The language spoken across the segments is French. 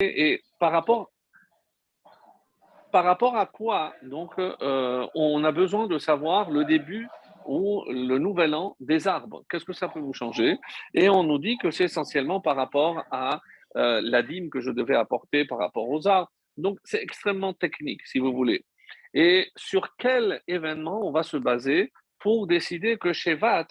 Et par rapport à quoi, donc, on a besoin de savoir le début ou le nouvel an des arbres. Qu'est-ce que ça peut nous changer? Et on nous dit que c'est essentiellement par rapport à la dîme que je devais apporter par rapport aux arbres. Donc, c'est extrêmement technique, si vous voulez. Et sur quel événement on va se baser pour décider que Shevat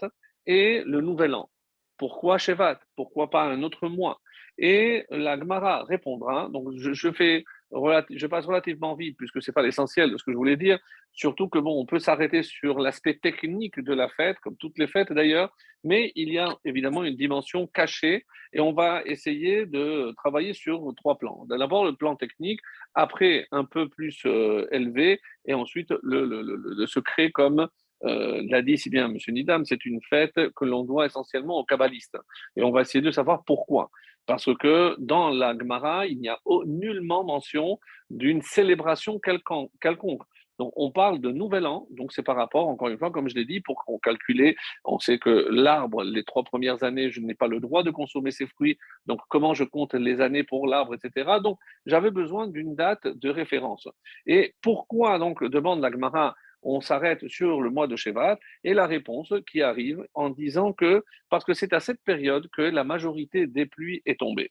est le nouvel an? Pourquoi Shevat? Pourquoi pas un autre mois? Et la Gemara répondra. Donc, je passe relativement vite puisque c'est pas l'essentiel de ce que je voulais dire. Surtout que bon, on peut s'arrêter sur l'aspect technique de la fête, comme toutes les fêtes d'ailleurs, mais il y a évidemment une dimension cachée et on va essayer de travailler sur trois plans. D'abord le plan technique, après un peu plus élevé, et ensuite le secret comme l'a dit si bien M. Nidam, c'est une fête que l'on doit essentiellement aux kabbalistes. Et on va essayer de savoir pourquoi. Parce que dans la Gemara, il n'y a nullement mention d'une célébration quelconque. Donc, on parle de nouvel an, donc c'est par rapport, encore une fois, comme je l'ai dit, pour qu'on calcule, on sait que l'arbre, les 3 premières années, je n'ai pas le droit de consommer ses fruits, donc comment je compte les années pour l'arbre, etc. Donc, j'avais besoin d'une date de référence. Et pourquoi, donc, demande la Gemara, on s'arrête sur le mois de Shevat, et la réponse qui arrive en disant que parce que c'est à cette période que la majorité des pluies est tombée.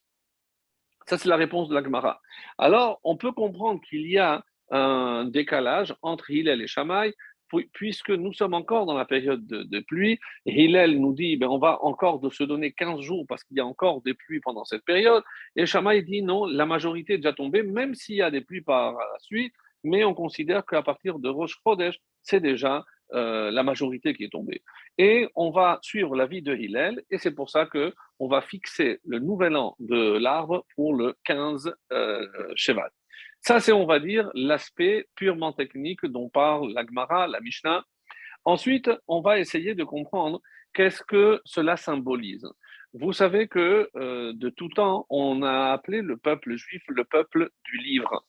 Ça, c'est la réponse de la Gemara. Alors, on peut comprendre qu'il y a un décalage entre Hillel et Shammai, puisque nous sommes encore dans la période de pluie. Hillel nous dit, on va encore se donner 15 jours parce qu'il y a encore des pluies pendant cette période. Et Shammai dit, non, la majorité est déjà tombée, même s'il y a des pluies par la suite, mais on considère qu'à partir de Rosh Chodesh, c'est déjà la majorité qui est tombée. Et on va suivre l'avis de Hillel, et c'est pour ça que on va fixer le nouvel an de l'arbre pour le 15 Shevat. Ça, c'est, on va dire, l'aspect purement technique dont parle la Gemara, la Mishnah. Ensuite, on va essayer de comprendre qu'est-ce que cela symbolise. Vous savez que de tout temps, on a appelé le peuple juif le peuple du livre.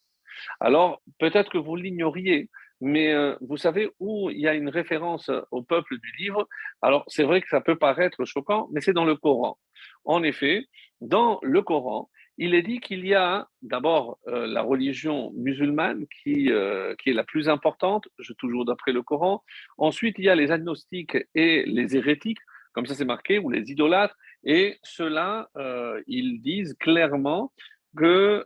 Alors, peut-être que vous l'ignoriez, mais vous savez où il y a une référence au peuple du livre. Alors, c'est vrai que ça peut paraître choquant, mais c'est dans le Coran. En effet, dans le Coran, il est dit qu'il y a d'abord la religion musulmane qui est la plus importante, toujours d'après le Coran. Ensuite, il y a les agnostiques et les hérétiques, comme ça c'est marqué, ou les idolâtres. Et ceux-là, ils disent clairement que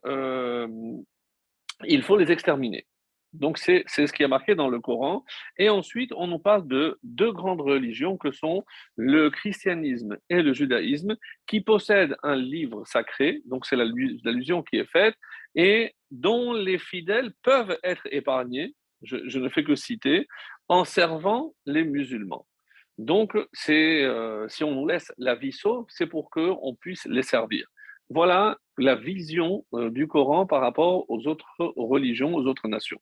il faut les exterminer. Donc c'est ce qui est marqué dans le Coran. Et ensuite, on nous parle de deux grandes religions que sont le christianisme et le judaïsme, qui possèdent un livre sacré, donc c'est l'allusion qui est faite, et dont les fidèles peuvent être épargnés, je ne fais que citer, en servant les musulmans. Donc, si on nous laisse la vie sauve, c'est pour qu'on puisse les servir. Voilà la vision du Coran par rapport aux autres religions, aux autres nations.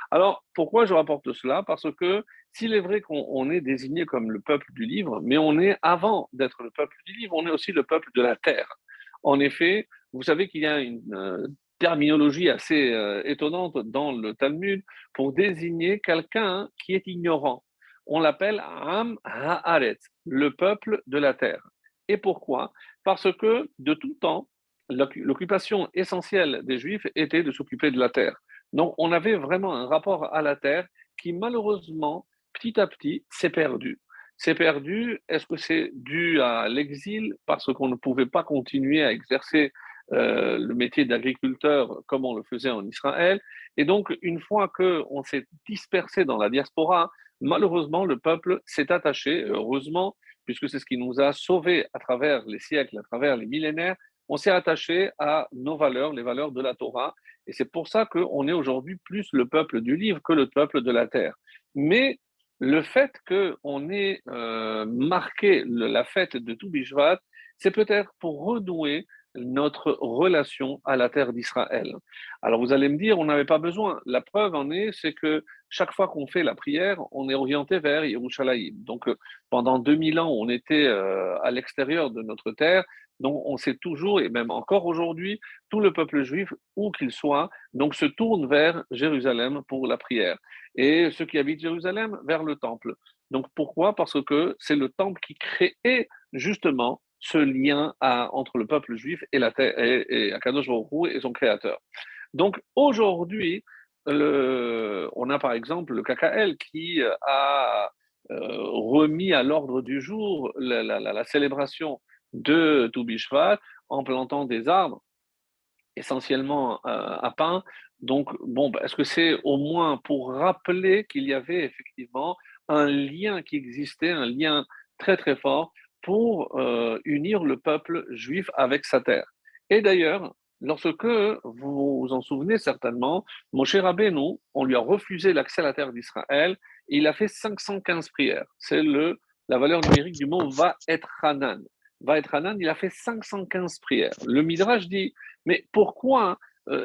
Alors, pourquoi je rapporte cela? Parce que s'il est vrai qu'on est désigné comme le peuple du livre, mais on est, avant d'être le peuple du livre, on est aussi le peuple de la terre. En effet, vous savez qu'il y a une terminologie assez étonnante dans le Talmud pour désigner quelqu'un qui est ignorant. On l'appelle Am Haaretz, le peuple de la terre. Et pourquoi? Parce que de tout temps, l'occupation essentielle des Juifs était de s'occuper de la terre. Donc, on avait vraiment un rapport à la terre qui, malheureusement, petit à petit, s'est perdu. C'est perdu. Est-ce que c'est dû à l'exil parce qu'on ne pouvait pas continuer à exercer le métier d'agriculteur comme on le faisait en Israël? Et donc, une fois qu'on s'est dispersé dans la diaspora, malheureusement, le peuple s'est attaché, heureusement, puisque c'est ce qui nous a sauvés à travers les siècles, à travers les millénaires, on s'est attaché à nos valeurs, les valeurs de la Torah, et c'est pour ça qu'on est aujourd'hui plus le peuple du livre que le peuple de la terre. Mais le fait qu'on ait marqué la fête de Tou Bishvat, c'est peut-être pour renouer notre relation à la terre d'Israël. Alors vous allez me dire, on n'avait pas besoin. La preuve en est, c'est que chaque fois qu'on fait la prière, on est orienté vers Yerushalayim. Donc pendant 2000 ans, on était à l'extérieur de notre terre. Donc on sait toujours, et même encore aujourd'hui, tout le peuple juif, où qu'il soit, donc se tourne vers Jérusalem pour la prière. Et ceux qui habitent Jérusalem, vers le temple. Donc pourquoi? Parce que c'est le temple qui créait justement ce lien entre le peuple juif et la terre et Akadosh Baruch Hu et son créateur. Donc aujourd'hui, on a par exemple le KKL qui a remis à l'ordre du jour la célébration de Tou Bishvat en plantant des arbres, essentiellement à pain. Donc, bon, est-ce que c'est au moins pour rappeler qu'il y avait effectivement un lien qui existait, un lien très très fort pour unir le peuple juif avec sa terre. Et d'ailleurs, lorsque vous vous en souvenez certainement, Moshe Rabbeinu, on lui a refusé l'accès à la terre d'Israël, et il a fait 515 prières. C'est la valeur numérique du mot va être Hanan. Va être Hanan, il a fait 515 prières. Le Midrash dit, mais pourquoi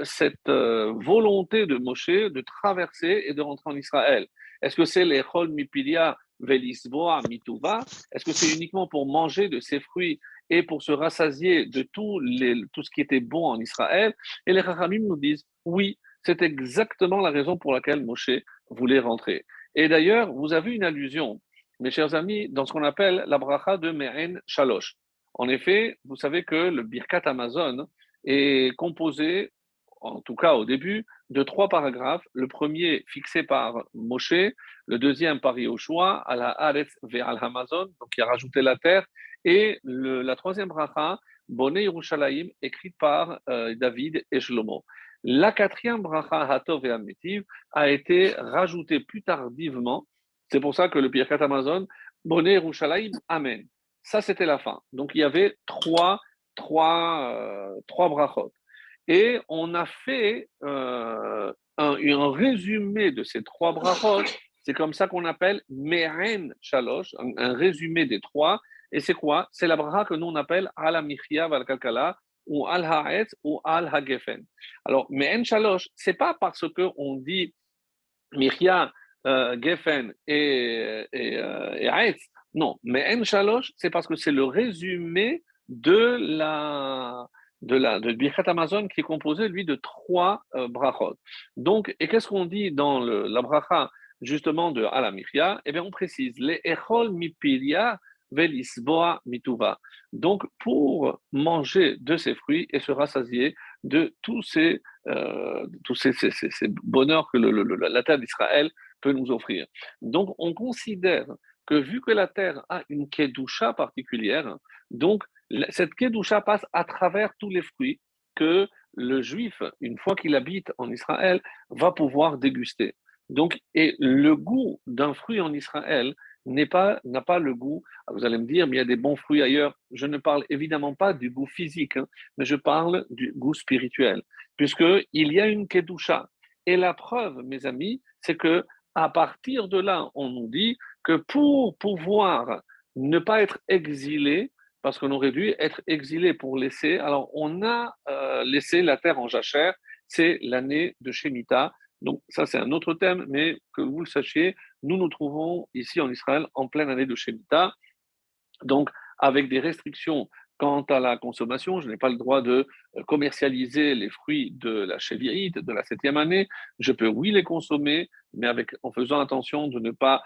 cette volonté de Moshe de traverser et de rentrer en Israël? Est-ce que c'est l'Echol Mipilia Velisboa Mituva? Est-ce que c'est uniquement pour manger de ses fruits et pour se rassasier de tout ce qui était bon en Israël? Et les Chachamim nous disent oui, c'est exactement la raison pour laquelle Moshe voulait rentrer. Et d'ailleurs, vous avez une allusion, mes chers amis, dans ce qu'on appelle la bracha de Me'en Shalosh. En effet, vous savez que le Birkat Amazon est composé, en tout cas au début, de 3 paragraphes. Le premier fixé par Moshe, le deuxième par Yoshua, à la Haaretz ve'al Hamazon, donc qui a rajouté la terre, et la troisième bracha, Boné Yerushalayim, écrite par David et Shlomo. La quatrième bracha, Hatov et Ametiv, a été rajoutée plus tardivement. C'est pour ça que le Birkat Amazon, Boné Yerushalayim, Amen. Ça, c'était la fin. Donc, il y avait trois brachot. Et on a fait un résumé de ces 3 brachot. C'est comme ça qu'on appelle Meren Shalosh, un résumé des 3. Et c'est quoi? C'est la bracha que nous on appelle Al Amichia Val Kalkala ou Al Ha'etz ou Al Hagefen. Alors, Meren Shalosh, c'est pas parce qu'on dit Michia, Geffen et Haetz. Non, mais En Shalosh, c'est parce que c'est le résumé de Birkat Amazon qui est composé, lui, de 3 brachot. Donc, et qu'est-ce qu'on dit dans la bracha, justement, de Alamichia? Eh bien, on précise, les Echol Mipiria Velisboa Mituva. Donc, pour manger de ces fruits et se rassasier de tous ces bonheurs que la terre d'Israël peut nous offrir. Donc, on considère que vu que la terre a une kedusha particulière, donc cette kedusha passe à travers tous les fruits que le juif, une fois qu'il habite en Israël, va pouvoir déguster. Donc, et le goût d'un fruit en Israël n'a pas le goût. Vous allez me dire, mais il y a des bons fruits ailleurs. Je ne parle évidemment pas du goût physique, mais je parle du goût spirituel, puisqu'il y a une kedusha. Et la preuve, mes amis, c'est que à partir de là, on nous dit que pour pouvoir ne pas être exilé, parce qu'on aurait dû être exilé pour laisser, alors on a laissé la terre en jachère, c'est l'année de Shemitah. Donc ça, c'est un autre thème, mais que vous le sachiez, nous nous trouvons ici en Israël en pleine année de Shemitah, donc avec des restrictions quant à la consommation. Je n'ai pas le droit de commercialiser les fruits de la Shevi'it, de la 7e année. Je peux, oui, les consommer, mais en faisant attention de ne pas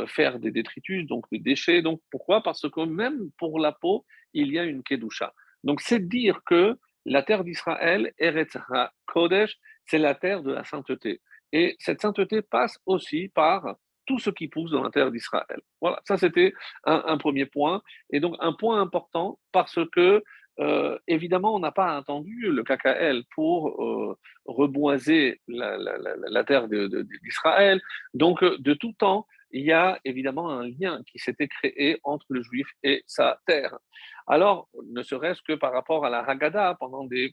faire des détritus, donc des déchets. Donc pourquoi? Parce que même pour la peau, il y a une kedusha. Donc c'est dire que la terre d'Israël, Eretz HaKodesh, c'est la terre de la sainteté. Et cette sainteté passe aussi par tout ce qui pousse dans la terre d'Israël. Voilà, ça c'était un premier point. Et donc un point important parce que, évidemment, on n'a pas attendu le KKL pour reboiser la terre d'Israël. Donc de tout temps, il y a évidemment un lien qui s'était créé entre le juif et sa terre. Alors, ne serait-ce que par rapport à la Haggadah, pendant des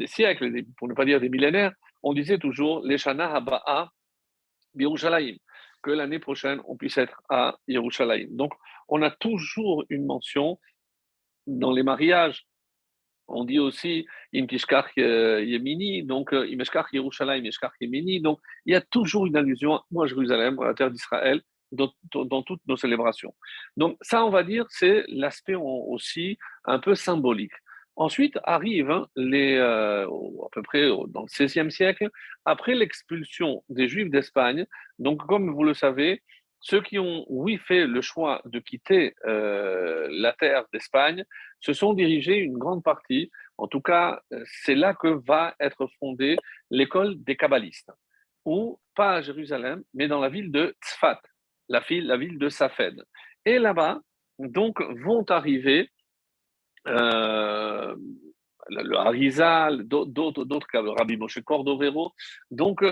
siècles, pour ne pas dire des millénaires, on disait toujours les Shana Haba'a Birushalayim, que l'année prochaine, on puisse être à Yerushalayim. Donc, on a toujours une mention dans les mariages. On dit aussi Im Tishkach Yemini, donc Im Eshkach Yerushalayim, Eshkach Yemini. Donc, il y a toujours une allusion à Jérusalem, à la terre d'Israël, dans toutes nos célébrations. Donc, ça, on va dire, c'est l'aspect aussi un peu symbolique. Ensuite arrivent à peu près dans le XVIe siècle, après l'expulsion des Juifs d'Espagne. Donc, comme vous le savez, Ceux qui ont, oui, fait le choix de quitter la terre d'Espagne se sont dirigés une grande partie, en tout cas, c'est là que va être fondée l'école des kabbalistes, ou pas à Jérusalem, mais dans la ville de Tzfat, la ville de Safed. Et là-bas, donc, vont arriver euh, le Harizal, d'autres cas, le Rabbi Moshe Cordovero. Donc,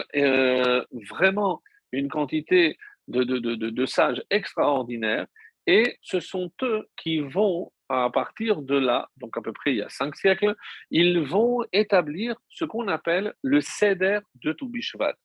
vraiment une quantité de sages extraordinaires. Et ce sont eux qui vont, à partir de là, donc à peu près il y a 5 siècles, ils vont établir ce qu'on appelle le Seder de Toubishvat.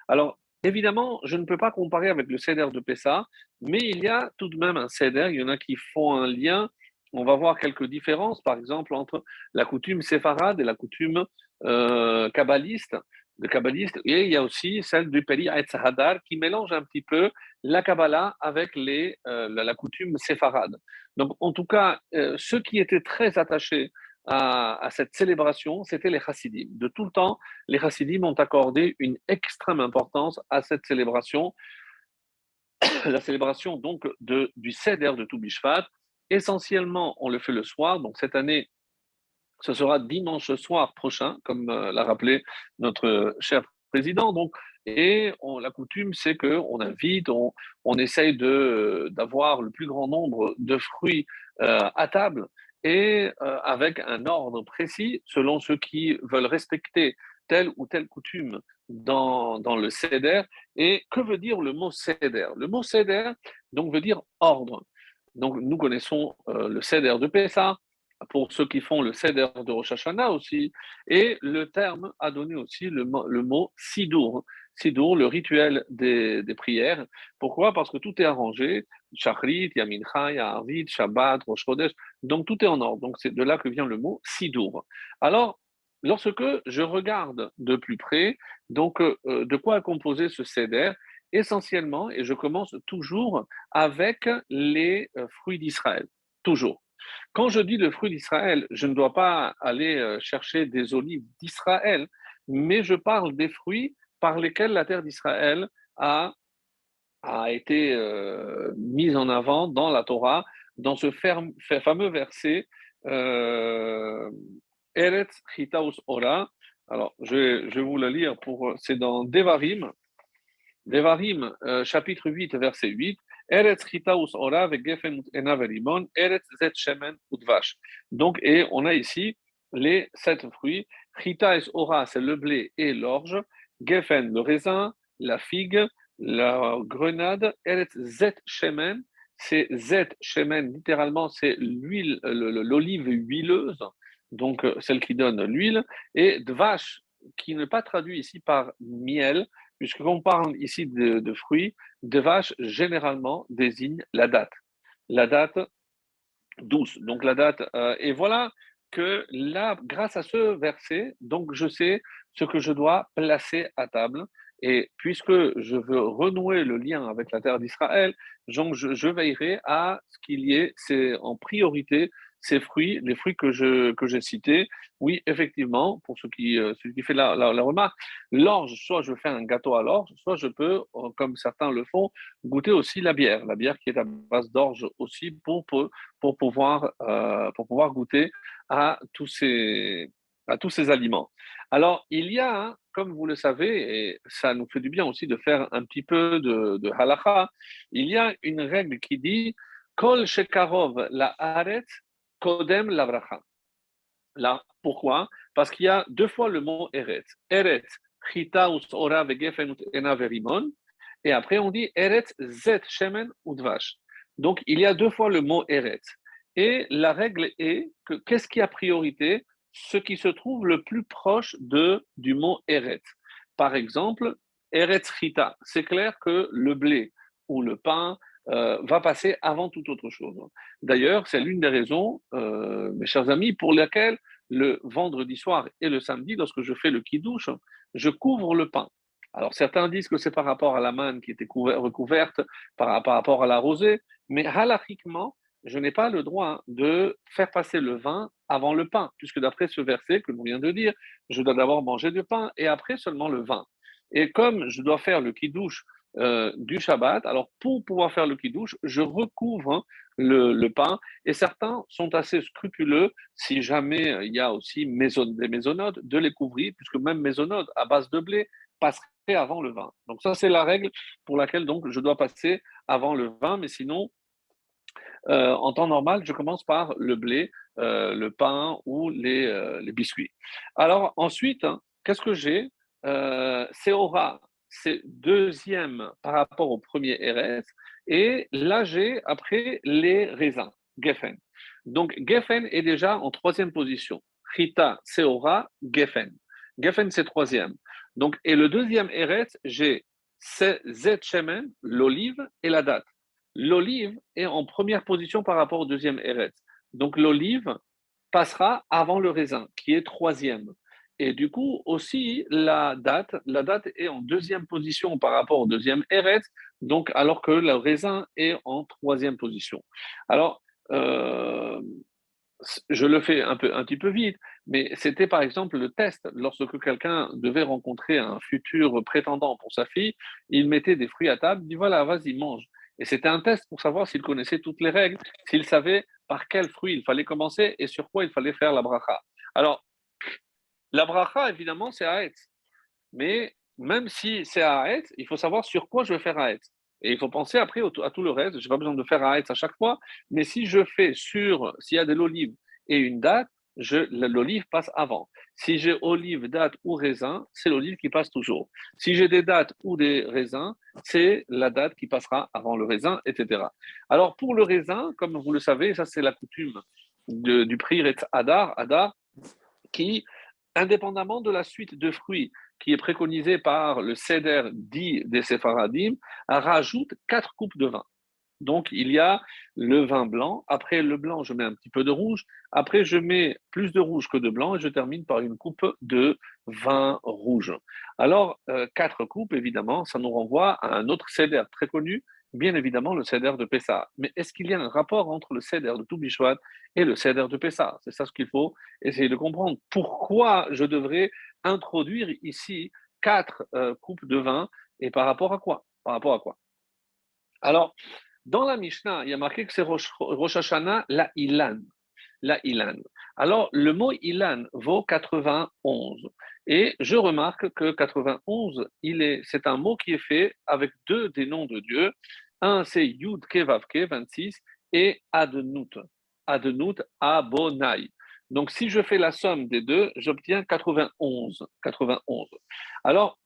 Alors, évidemment, je ne peux pas comparer avec le Seder de Pessah, mais il y a tout de même un Seder. Il y en a qui font un lien. On va voir quelques différences, par exemple, entre la coutume séfarade et la coutume kabbaliste, de kabbaliste. Et il y a aussi celle du Peri Etz Hadar qui mélange un petit peu la Kabbalah avec la coutume séfarade. Donc, en tout cas, ceux qui étaient très attachés à cette célébration, c'était les chassidim. De tout le temps, les chassidim ont accordé une extrême importance à cette célébration, la célébration donc du Seder de Toubishvat. Essentiellement, on le fait le soir. Donc cette année, ce sera dimanche soir prochain, comme l'a rappelé notre cher président. Donc, la coutume, c'est qu'on invite, on essaye d'avoir le plus grand nombre de fruits à table et avec un ordre précis selon ceux qui veulent respecter telle ou telle coutume dans le Seder. Et que veut dire le mot Seder? Le mot Seder, donc, veut dire ordre. Donc, nous connaissons le Seder de Pessah, pour ceux qui font le Seder de Rosh Hashanah aussi. Et le terme a donné aussi le mot Sidour. Sidour, le rituel des prières. Pourquoi? Parce que tout est arrangé. Shachrit, il y a Mincha, il y a Arvit, Shabbat, Rosh Chodesh. Donc tout est en ordre. Donc c'est de là que vient le mot Sidour. Alors, lorsque je regarde de plus près, donc de quoi est composé ce Seder? Essentiellement, et je commence toujours avec les fruits d'Israël. Toujours. Quand je dis le fruit d'Israël, je ne dois pas aller chercher des olives d'Israël, mais je parle des fruits par lesquels la terre d'Israël a été mise en avant dans la Torah, dans ce fameux verset Eretz Chitaus Ora. Alors, je vais vous le lire, c'est dans Devarim, Devarim, chapitre 8, verset 8. Eretz chitaus ora vegefen ena verimon, eretz zet shemen udvash. Donc, et on a ici les 7 fruits. Chita es ora, c'est le blé et l'orge. Gefen, le raisin, la figue, la grenade. Eretz zet shemen, c'est zet shemen, littéralement, c'est l'huile, l'olive huileuse, donc celle qui donne l'huile. Et dvash, qui n'est pas traduit ici par miel, puisqu'on parle ici de fruits, de vaches généralement désigne la date douce. Donc la date, et voilà que là, grâce à ce verset, donc je sais ce que je dois placer à table. Et puisque je veux renouer le lien avec la terre d'Israël, donc je veillerai à ce qu'il y ait en priorité ces fruits, les fruits que j'ai cités. Oui, effectivement, pour celui qui fait la remarque, l'orge, soit je fais un gâteau à l'orge, soit je peux, comme certains le font, goûter aussi la bière qui est à base d'orge aussi pour pouvoir goûter à à tous ces aliments. Alors, il y a, hein, comme vous le savez, et ça nous fait du bien aussi de faire un petit peu de halakha, il y a une règle qui dit Kol shekarov la aret kodem lavracha. Là, pourquoi? Parce qu'il y a 2 fois le mot eret. Eret, chita us ora vegefen ut ena verimon. Et après, on dit eret zet shemen udvash. Donc, il y a 2 fois le mot eret. Et la règle est que qu'est-ce qui a priorité? Ce qui se trouve le plus proche du mot eret. Par exemple, eret chita. C'est clair que le blé ou le pain va passer avant toute autre chose. D'ailleurs, c'est l'une des raisons, mes chers amis, pour lesquelles le vendredi soir et le samedi, lorsque je fais le kiddush, je couvre le pain. Alors certains disent que c'est par rapport à la manne qui était recouverte, par rapport à la rosée, mais halachiquement, je n'ai pas le droit de faire passer le vin avant le pain, puisque d'après ce verset que l'on vient de dire, je dois d'abord manger du pain et après seulement le vin. Et comme je dois faire le kiddush du Shabbat. Alors, pour pouvoir faire le kiddush, je recouvre le pain et certains sont assez scrupuleux, si jamais il y a aussi des maisonnodes, de les couvrir, puisque même maisonnodes à base de blé passeraient avant le vin. Donc, ça, c'est la règle pour laquelle donc, je dois passer avant le vin, mais sinon, en temps normal, je commence par le blé, le pain ou les biscuits. Alors ensuite, hein, qu'est-ce que j'ai? Seora, c'est deuxième par rapport au premier RS. Et là, j'ai après les raisins, Geffen. Donc Geffen est déjà en troisième position. Chita, Seora, Geffen. Geffen, c'est troisième. Donc, et le deuxième RS, j'ai Zet Shemen, l'olive et la date. L'olive est en première position par rapport au deuxième Eretz. Donc l'olive passera avant le raisin, qui est troisième. Et du coup, aussi, la date est en deuxième position par rapport au deuxième Eretz, donc alors que le raisin est en troisième position. Alors, euh, je le fais un petit peu vite, mais c'était par exemple le test. Lorsque quelqu'un devait rencontrer un futur prétendant pour sa fille, il mettait des fruits à table, il dit voilà, vas-y, mange. Et c'était un test pour savoir s'il connaissait toutes les règles, s'il savait par quel fruit il fallait commencer et sur quoi il fallait faire la bracha. Alors, la bracha, évidemment, c'est Haetz. Mais même si c'est à Haetz, il faut savoir sur quoi je vais faire Haetz. Et il faut penser après à tout le reste. Je n'ai pas besoin de faire Haetz à chaque fois. Mais si je fais s'il y a de l'olive et une date, l'olive passe avant. Si j'ai olive, date ou raisin, c'est l'olive qui passe toujours. Si j'ai des dates ou des raisins, c'est la date qui passera avant le raisin, etc. Alors pour le raisin, comme vous le savez, ça c'est la coutume du prix Adar, Adar, qui, indépendamment de la suite de fruits qui est préconisée par le Seder dit des Séfaradim, rajoute 4 coupes de vin. Donc, il y a le vin blanc. Après le blanc, je mets un petit peu de rouge. Après, je mets plus de rouge que de blanc et je termine par une coupe de vin rouge. Alors, 4 coupes, évidemment, ça nous renvoie à un autre seder très connu, bien évidemment le seder de Pessah. Mais est-ce qu'il y a un rapport entre le seder de Toubishvat et le seder de Pessah? C'est ça ce qu'il faut essayer de comprendre. Pourquoi je devrais introduire ici 4 coupes de vin et par rapport à quoi? Par rapport à quoi? Alors, dans la Mishnah, il y a marqué que c'est Rosh Hashanah, la Ilan. La Ilan. Alors, le mot Ilan vaut 91. Et je remarque que 91, c'est un mot qui est fait avec deux des noms de Dieu. Un, c'est Yud Kevavke, 26, et Adnout. Adnout, Abonai. Donc, si je fais la somme des deux, j'obtiens 91. 91. Alors,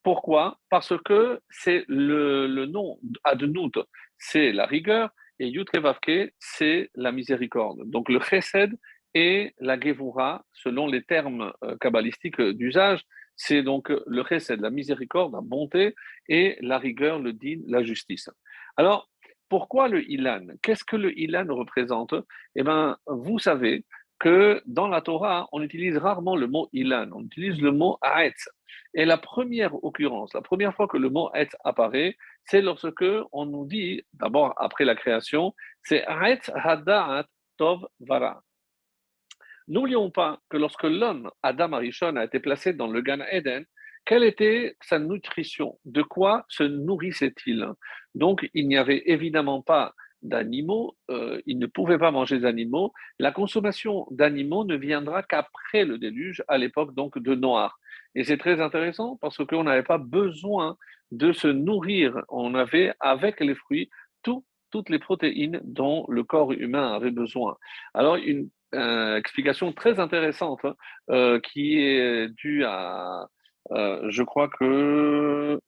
pourquoi? Parce que c'est le nom Adnout, c'est la rigueur, et Yutrevavke, c'est la miséricorde. Donc le chesed et la gevura, selon les termes kabbalistiques d'usage, c'est donc le chesed, la miséricorde, la bonté, et la rigueur, le din, la justice. Alors, pourquoi le ilan? Qu'est-ce que le ilan représente? Eh bien, vous savez que dans la Torah, on utilise rarement le mot ilan, on utilise le mot haaretz. Et la première occurrence, la première fois que le mot haaretz apparaît, c'est lorsque on nous dit, d'abord après la création, c'est haaretz hada'at tov vara. N'oublions pas que lorsque l'homme, Adam Arishon, a été placé dans le Gan Eden, quelle était sa nutrition? De quoi se nourrissait-il? Donc, il n'y avait évidemment pas d'animaux, il ne pouvait pas manger d'animaux. La consommation d'animaux ne viendra qu'après le déluge, à l'époque donc de Noir. Et c'est très intéressant parce qu'on n'avait pas besoin de se nourrir. On avait, avec les fruits, toutes les protéines dont le corps humain avait besoin. Alors, une explication très intéressante hein, qui est due à, je crois que,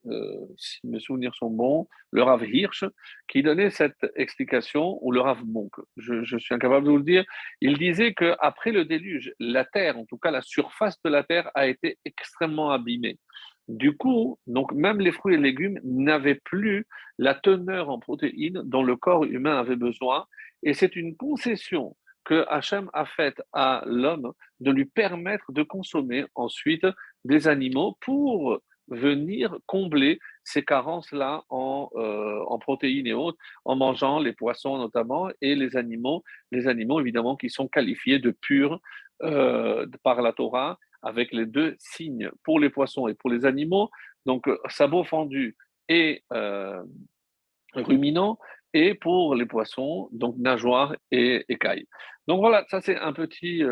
si mes souvenirs sont bons, le Rav Hirsch, qui donnait cette explication, ou le Rav Monk, je suis incapable de vous le dire, il disait qu'après le déluge, la Terre, en tout cas la surface de la Terre, a été extrêmement abîmée. Du coup, donc même les fruits et légumes n'avaient plus la teneur en protéines dont le corps humain avait besoin, et c'est une concession que Hachem a faite à l'homme de lui permettre de consommer ensuite des animaux pour venir combler ces carences-là en protéines et autres, en mangeant les poissons notamment et les animaux évidemment qui sont qualifiés de purs par la Torah, avec les deux signes pour les poissons et pour les animaux. Donc, sabot fendu et ruminants, et pour les poissons, donc nageoires et écailles. Donc voilà, ça c'est un petit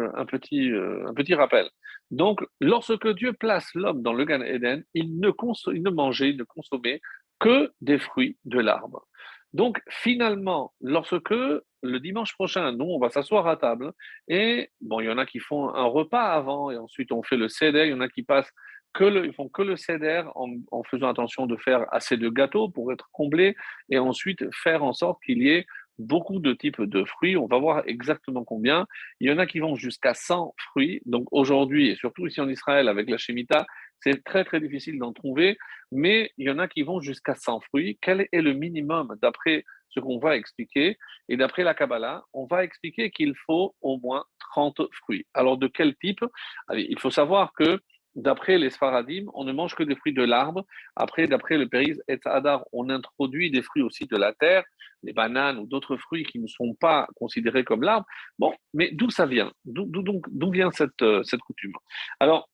rappel. Donc, lorsque Dieu place l'homme dans le Gan Eden, il ne mangeait, il ne consommait que des fruits de l'arbre. Donc finalement, lorsque le dimanche prochain, nous, on va s'asseoir à table, et bon, il y en a qui font un repas avant, et ensuite on fait le seder, il y en a qui passent ils font que le seder en faisant attention de faire assez de gâteaux pour être comblés, et ensuite faire en sorte qu'il y ait beaucoup de types de fruits. On va voir exactement combien. Il y en a qui vont jusqu'à 100 fruits. Donc aujourd'hui, et surtout ici en Israël avec la Shemitah, c'est très très difficile d'en trouver, mais il y en a qui vont jusqu'à 100 fruits. Quel est le minimum d'après ce qu'on va expliquer? Et d'après la Kabbalah, on va expliquer qu'il faut au moins 30 fruits. Alors de quel type? Allez, il faut savoir que d'après les Sfaradim, on ne mange que des fruits de l'arbre. Après, d'après le Péris et Hadar, on introduit des fruits aussi de la terre, les bananes ou d'autres fruits qui ne sont pas considérés comme l'arbre. Bon, mais d'où ça vient? D'où vient cette coutume? Alors,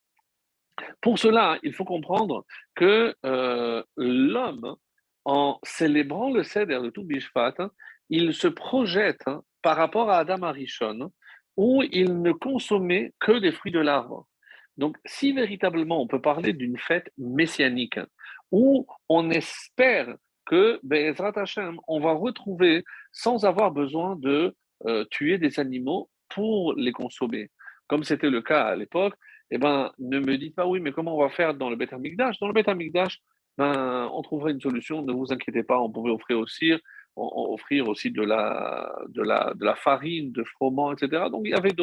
pour cela, il faut comprendre que l'homme, en célébrant le Seder de tout Bishvat, il se projette par rapport à Adam Arishon, où il ne consommait que des fruits de l'arbre. Donc, si véritablement on peut parler d'une fête messianique, où on espère que, Be'ezrat Hashem, on va retrouver, sans avoir besoin de tuer des animaux pour les consommer, comme c'était le cas à l'époque, eh ben, ne me dites pas oui, mais comment on va faire dans le Beth Amikdash? Dans le Beth Amikdash, ben, on trouverait une solution, ne vous inquiétez pas, on pouvait offrir aussi de la farine, de froment, etc. Donc il y avait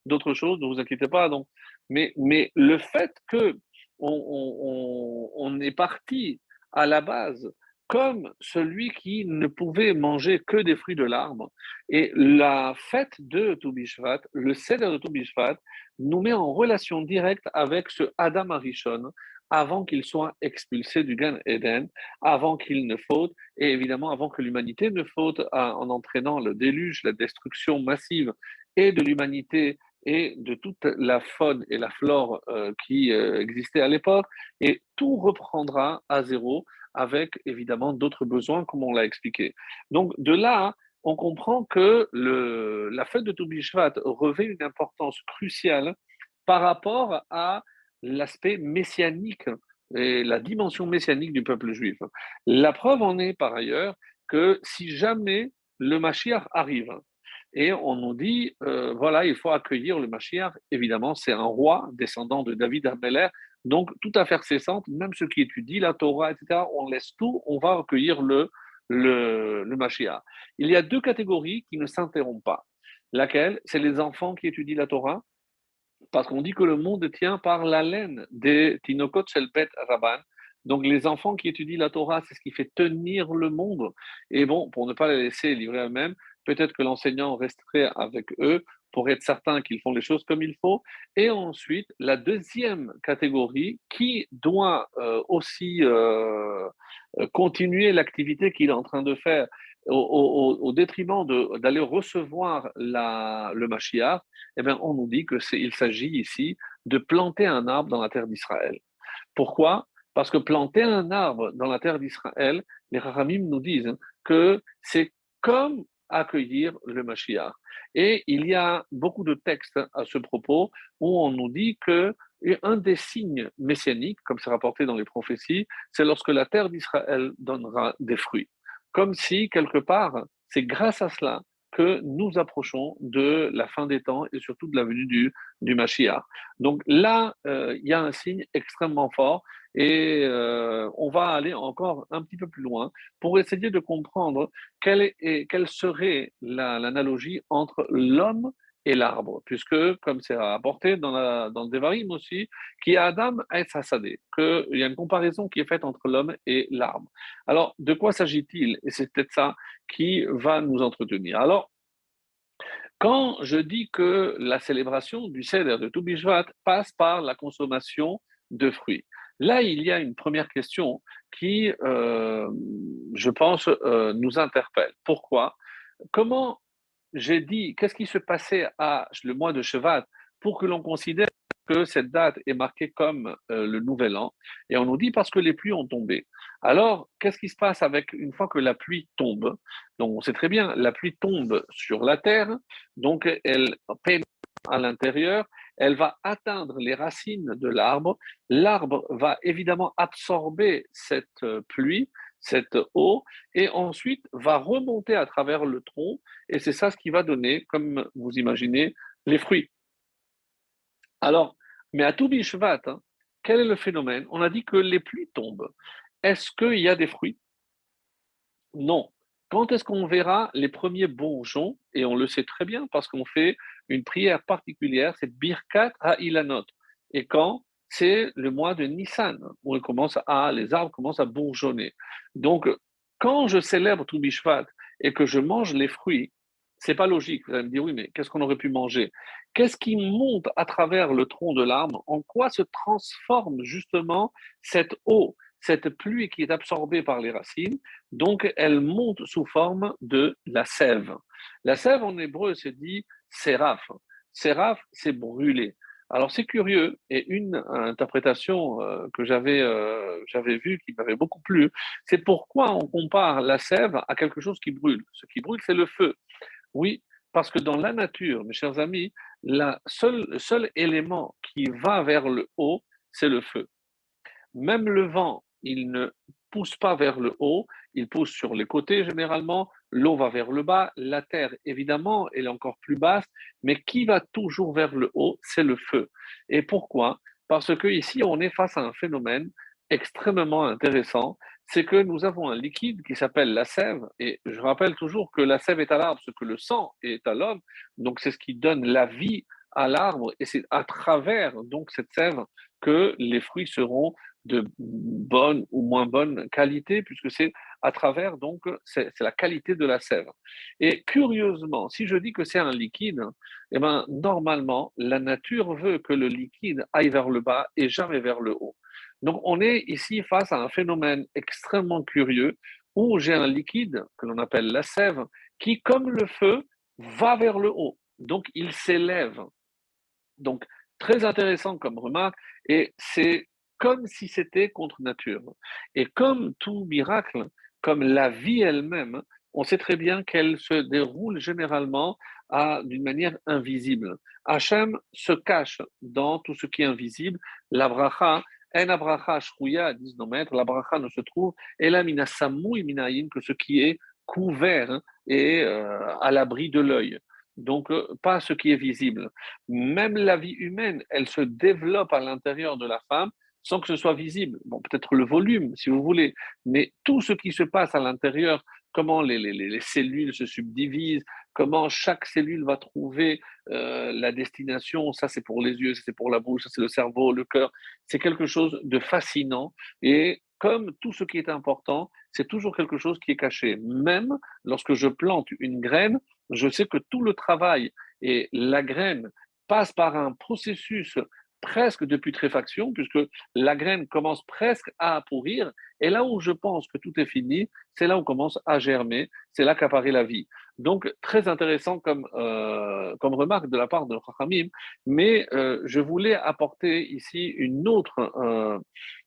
d'autres choses, ne vous inquiétez pas. Donc, mais le fait que on est parti à la base comme celui qui ne pouvait manger que des fruits de l'arbre, et la fête de Toubishvat, le Seder de Toubishvat, nous met en relation directe avec ce Adam Arishon avant qu'il soit expulsé du Gan Eden, avant qu'il ne faute, et évidemment avant que l'humanité ne faute en entraînant le déluge, la destruction massive et de l'humanité et de toute la faune et la flore qui existait à l'époque, et tout reprendra à zéro avec évidemment d'autres besoins comme on l'a expliqué. Donc de là, on comprend que la fête de Toubishvat revêt une importance cruciale par rapport à l'aspect messianique et la dimension messianique du peuple juif. La preuve en est par ailleurs que si jamais le Mashiach arrive, et on nous dit, voilà, il faut accueillir le Mashiach, évidemment, c'est un roi descendant de David Ameller, donc tout à fait cessante, même ceux qui étudient la Torah, etc., on laisse tout, on va accueillir le Mashiach. Il y a deux catégories qui ne s'interrompent pas. Laquelle? C'est les enfants qui étudient la Torah, parce qu'on dit que le monde tient par l'haleine des Tinokot Shelpet Rabban. Donc les enfants qui étudient la Torah, c'est ce qui fait tenir le monde. Et bon, pour ne pas les laisser livrer eux-mêmes, peut-être que l'enseignant resterait avec eux pour être certain qu'ils font les choses comme il faut. Et ensuite, la deuxième catégorie qui doit aussi continuer l'activité qu'il est en train de faire au détriment d'aller recevoir le Mashiach, eh bien, on nous dit qu'il s'agit ici de planter un arbre dans la terre d'Israël. Pourquoi? Parce que planter un arbre dans la terre d'Israël, les Rachamim nous disent que c'est comme accueillir le Mashiach. Et il y a beaucoup de textes à ce propos où on nous dit que un des signes messianiques, comme c'est rapporté dans les prophéties, c'est lorsque la terre d'Israël donnera des fruits. Comme si, quelque part, c'est grâce à cela que nous approchons de la fin des temps et surtout de la venue du Mashiach. Donc là, il y a un signe extrêmement fort, et on va aller encore un petit peu plus loin pour essayer de comprendre quelle serait l'analogie entre l'homme et l'arbre, puisque, comme c'est rapporté dans le Devarim aussi, qu'il y a Adam et Sassadé, qu'il y a une comparaison qui est faite entre l'homme et l'arbre. Alors, de quoi s'agit-il? Et c'est peut-être ça qui va nous entretenir. Alors, quand je dis que la célébration du Seder de Toubishvat passe par la consommation de fruits, là, il y a une première question qui, je pense, nous interpelle. Pourquoi? Comment j'ai dit, qu'est-ce qui se passait à le mois de Shevat pour que l'on considère que cette date est marquée comme le nouvel an? Et on nous dit parce que les pluies ont tombé. Alors, qu'est-ce qui se passe avec une fois que la pluie tombe? Donc, on sait très bien, la pluie tombe sur la terre, donc elle pénètre à l'intérieur, elle va atteindre les racines de l'arbre. L'arbre va évidemment absorber cette pluie, cette eau, et ensuite va remonter à travers le tronc, et c'est ça ce qui va donner, comme vous imaginez, les fruits. Alors, mais à tout Bishvat, hein, quel est le phénomène? On a dit que les pluies tombent. Est-ce qu'il y a des fruits? Non. Quand est-ce qu'on verra les premiers bourgeons? Et on le sait très bien parce qu'on fait une prière particulière, c'est Birkat HaIlanot. Et quand? C'est le mois de Nissan, où les arbres commencent à bourgeonner. Donc, quand je célèbre tout Bishvat et que je mange les fruits, c'est pas logique. Vous allez me dire, oui, mais qu'est-ce qu'on aurait pu manger? Qu'est-ce qui monte à travers le tronc de l'arbre? En quoi se transforme justement cette eau, cette pluie qui est absorbée par les racines? Donc, elle monte sous forme de la sève. La sève, en hébreu, c'est dit séraph. Séraph, c'est brûlé. Alors, c'est curieux, et une interprétation que j'avais vue, qui m'avait beaucoup plu, c'est pourquoi on compare la sève à quelque chose qui brûle. Ce qui brûle, c'est le feu. Oui, parce que dans la nature, mes chers amis, le seul élément qui va vers le haut, c'est le feu. Même le vent, il ne pousse pas vers le haut, il pousse sur les côtés généralement, l'eau va vers le bas, la terre évidemment, elle est encore plus basse, mais qui va toujours vers le haut, c'est le feu. Et pourquoi? Parce que ici, on est face à un phénomène extrêmement intéressant, c'est que nous avons un liquide qui s'appelle la sève, et je rappelle toujours que la sève est à l'arbre, ce que le sang est à l'homme, donc c'est ce qui donne la vie à l'arbre, et c'est à travers donc cette sève que les fruits seront de bonne ou moins bonne qualité, puisque c'est à travers, donc, c'est la qualité de la sève. Et curieusement, si je dis que c'est un liquide, eh ben, normalement, la nature veut que le liquide aille vers le bas et jamais vers le haut. Donc, on est ici face à un phénomène extrêmement curieux où j'ai un liquide que l'on appelle la sève qui, comme le feu, va vers le haut. Donc, il s'élève. Donc, très intéressant comme remarque, et c'est comme si c'était contre nature. Et comme tout miracle, comme la vie elle-même, on sait très bien qu'elle se déroule généralement d'une manière invisible. Hachem se cache dans tout ce qui est invisible. La bracha, en abracha shrouya, disent nos maîtres, la bracha ne se trouve, et la mina samui minayin, que ce qui est couvert et à l'abri de l'œil. Donc, pas ce qui est visible. Même la vie humaine, elle se développe à l'intérieur de la femme sans que ce soit visible. Bon, peut-être le volume, si vous voulez, mais tout ce qui se passe à l'intérieur, comment les cellules se subdivisent, comment chaque cellule va trouver la destination, ça c'est pour les yeux, ça c'est pour la bouche, ça c'est le cerveau, le cœur, c'est quelque chose de fascinant. Et comme tout ce qui est important, c'est toujours quelque chose qui est caché. Même lorsque je plante une graine, je sais que tout le travail et la graine passe par un processus presque de putréfaction, puisque la graine commence presque à pourrir, et là où je pense que tout est fini, c'est là où commence à germer, c'est là qu'apparaît la vie. Donc, très intéressant comme remarque de la part de Chachamim, mais je voulais apporter ici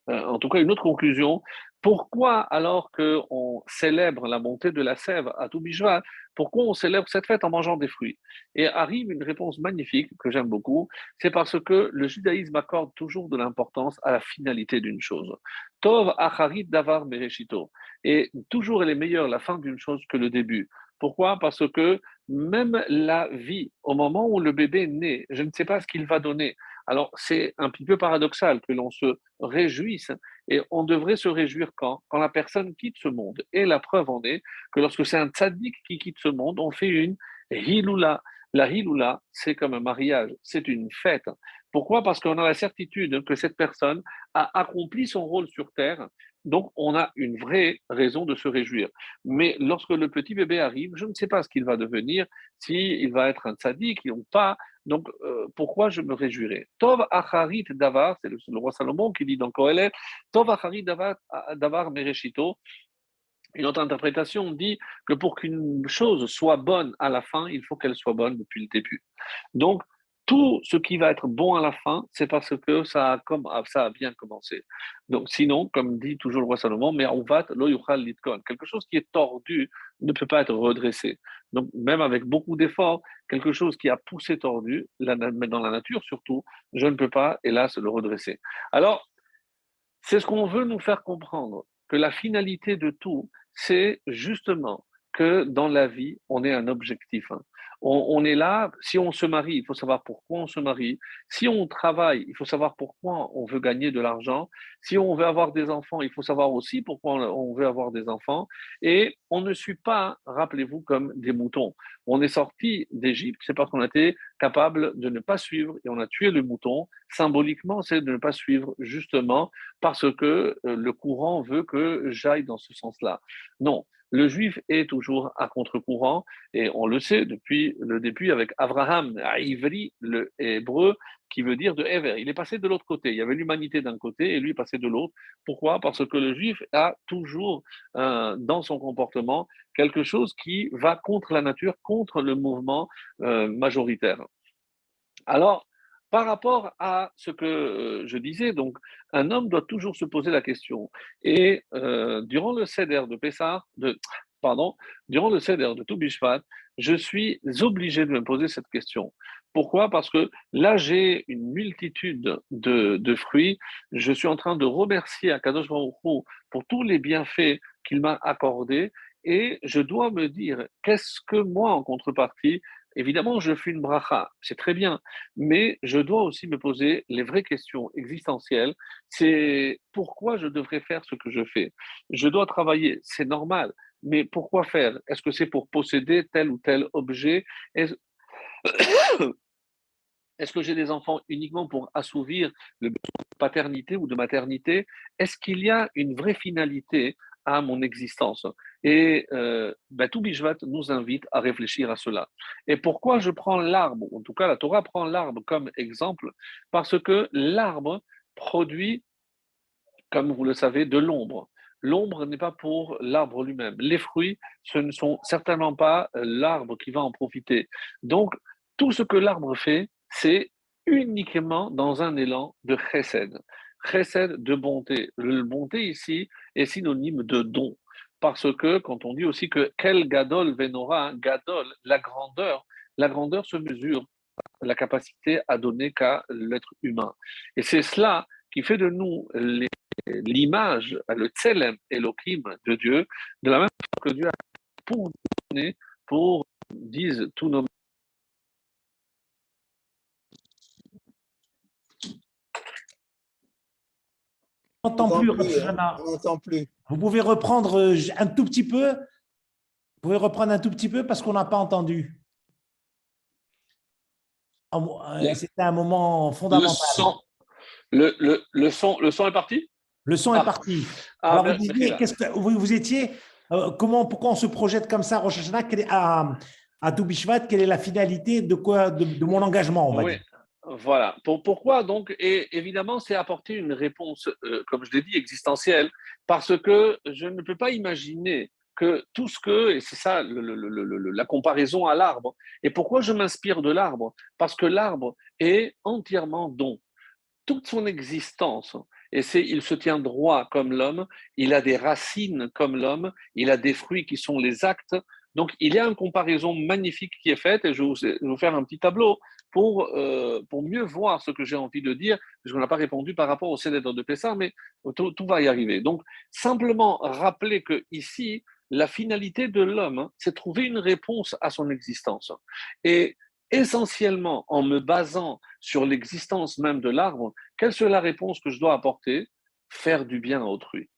en tout cas une autre conclusion. Pourquoi, alors qu'on célèbre la montée de la sève à Toubishvat, pourquoi on célèbre cette fête en mangeant des fruits? Et arrive une réponse magnifique que j'aime beaucoup, c'est parce que le judaïsme accorde toujours de l'importance à la finalité d'une chose. Tov acharit davar mereshito. Et toujours elle est meilleure la fin d'une chose que le début. Pourquoi? Parce que même la vie, au moment où le bébé naît, je ne sais pas ce qu'il va donner. Alors, c'est un petit peu paradoxal que l'on se réjouisse, et on devrait se réjouir quand? Quand la personne quitte ce monde. Et la preuve en est que lorsque c'est un tzaddik qui quitte ce monde, on fait une hiloula. La hiloula, c'est comme un mariage, c'est une fête. Pourquoi? Parce qu'on a la certitude que cette personne a accompli son rôle sur Terre, donc on a une vraie raison de se réjouir. Mais lorsque le petit bébé arrive, je ne sais pas ce qu'il va devenir, s'il va être un tzaddik ou pas. Donc, pourquoi je me réjouirais? Tov acharit davar, c'est le roi Salomon qui dit dans Kohelet, Tov acharit davar mereshito. Une autre interprétation dit que pour qu'une chose soit bonne à la fin, il faut qu'elle soit bonne depuis le début. Donc, tout ce qui va être bon à la fin, c'est parce que ça a bien commencé. Donc, sinon, comme dit toujours le roi Salomon, mais lo yuchal litkon. Quelque chose qui est tordu ne peut pas être redressé. Donc, même avec beaucoup d'efforts, quelque chose qui a poussé tordu, mais dans la nature surtout, je ne peux pas, hélas, le redresser. Alors, c'est ce qu'on veut nous faire comprendre, que la finalité de tout, c'est justement que dans la vie, on ait un objectif. On est là, si on se marie, il faut savoir pourquoi on se marie. Si on travaille, il faut savoir pourquoi on veut gagner de l'argent. Si on veut avoir des enfants, il faut savoir aussi pourquoi on veut avoir des enfants. Et on ne suit pas, rappelez-vous, comme des moutons. On est sorti d'Égypte, c'est parce qu'on a été capable de ne pas suivre et on a tué le mouton. Symboliquement, c'est de ne pas suivre justement parce que le courant veut que j'aille dans ce sens-là. Non, le juif est toujours à contre-courant et on le sait depuis le début avec Abraham, à Ivri, le hébreu, qui veut dire de Ever. Il est passé de l'autre côté. Il y avait l'humanité d'un côté et lui est passé de l'autre. Pourquoi? Parce que le juif a toujours dans son comportement quelque chose qui va contre la nature, contre le mouvement majoritaire. Alors, par rapport à ce que je disais, donc, un homme doit toujours se poser la question. Et durant le Seder de Pessah, pardon, durant le Seder de Toubishvat, je suis obligé de me poser cette question. Pourquoi? Parce que là, j'ai une multitude de fruits. Je suis en train de remercier Akadosh Baruch Hu pour tous les bienfaits qu'il m'a accordés. Et je dois me dire, qu'est-ce que moi, en contrepartie, évidemment, je fais une bracha, c'est très bien, mais je dois aussi me poser les vraies questions existentielles. C'est pourquoi je devrais faire ce que je fais. Je dois travailler, c'est normal, mais pourquoi faire? Est-ce que c'est pour posséder tel ou tel objet? Est-ce est-ce que j'ai des enfants uniquement pour assouvir le besoin de paternité ou de maternité? Est-ce qu'il y a une vraie finalité à mon existence? Et tout Bishvat nous invite à réfléchir à cela. Et pourquoi je prends l'arbre, en tout cas la Torah prend l'arbre comme exemple? Parce que l'arbre produit, comme vous le savez, de l'ombre. L'ombre n'est pas pour l'arbre lui-même. Les fruits, ce ne sont certainement pas l'arbre qui va en profiter. Donc, tout ce que l'arbre fait, c'est uniquement dans un élan de chesed. Chesed de bonté. Le bonté ici est synonyme de don. Parce que quand on dit aussi que quel gadol venora, gadol, la grandeur se mesure à la capacité à donner qu'à l'être humain. Et c'est cela qui fait de nous l'image, le tselem Elohim de Dieu, de la même façon que Dieu a pour donner, pour, disent tous nos. On n'entend plus, Rosh Hein, Hashanah. on n'entend plus. Vous pouvez reprendre un tout petit peu. Vous pouvez reprendre un tout petit peu parce qu'on n'a pas entendu. C'était un moment Le fondamental. son, le son est parti? Le son est parti. Alors, vous disiez, vous étiez, pourquoi on se projette comme ça, Rosh Hashanah, à Tou Bishvat, quelle est la finalité de quoi, de mon engagement, on va Oui, dire. voilà. Pourquoi donc? Et évidemment, c'est apporter une réponse, comme je l'ai dit, existentielle, parce que je ne peux pas imaginer que tout ce que, et c'est ça la comparaison à l'arbre, et pourquoi je m'inspire de l'arbre? Parce que l'arbre est entièrement don. Toute son existence, et il se tient droit comme l'homme, il a des racines comme l'homme, il a des fruits qui sont les actes. Donc, il y a une comparaison magnifique qui est faite, et je vais vous faire un petit tableau pour mieux voir ce que j'ai envie de dire, parce qu'on n'a pas répondu par rapport au Cédètre de Pessah, mais tout va y arriver. Donc, simplement rappeler que ici, la finalité de l'homme, c'est trouver une réponse à son existence. Et essentiellement, en me basant sur l'existence même de l'arbre, quelle serait la réponse que je dois apporter? Faire du bien à autrui.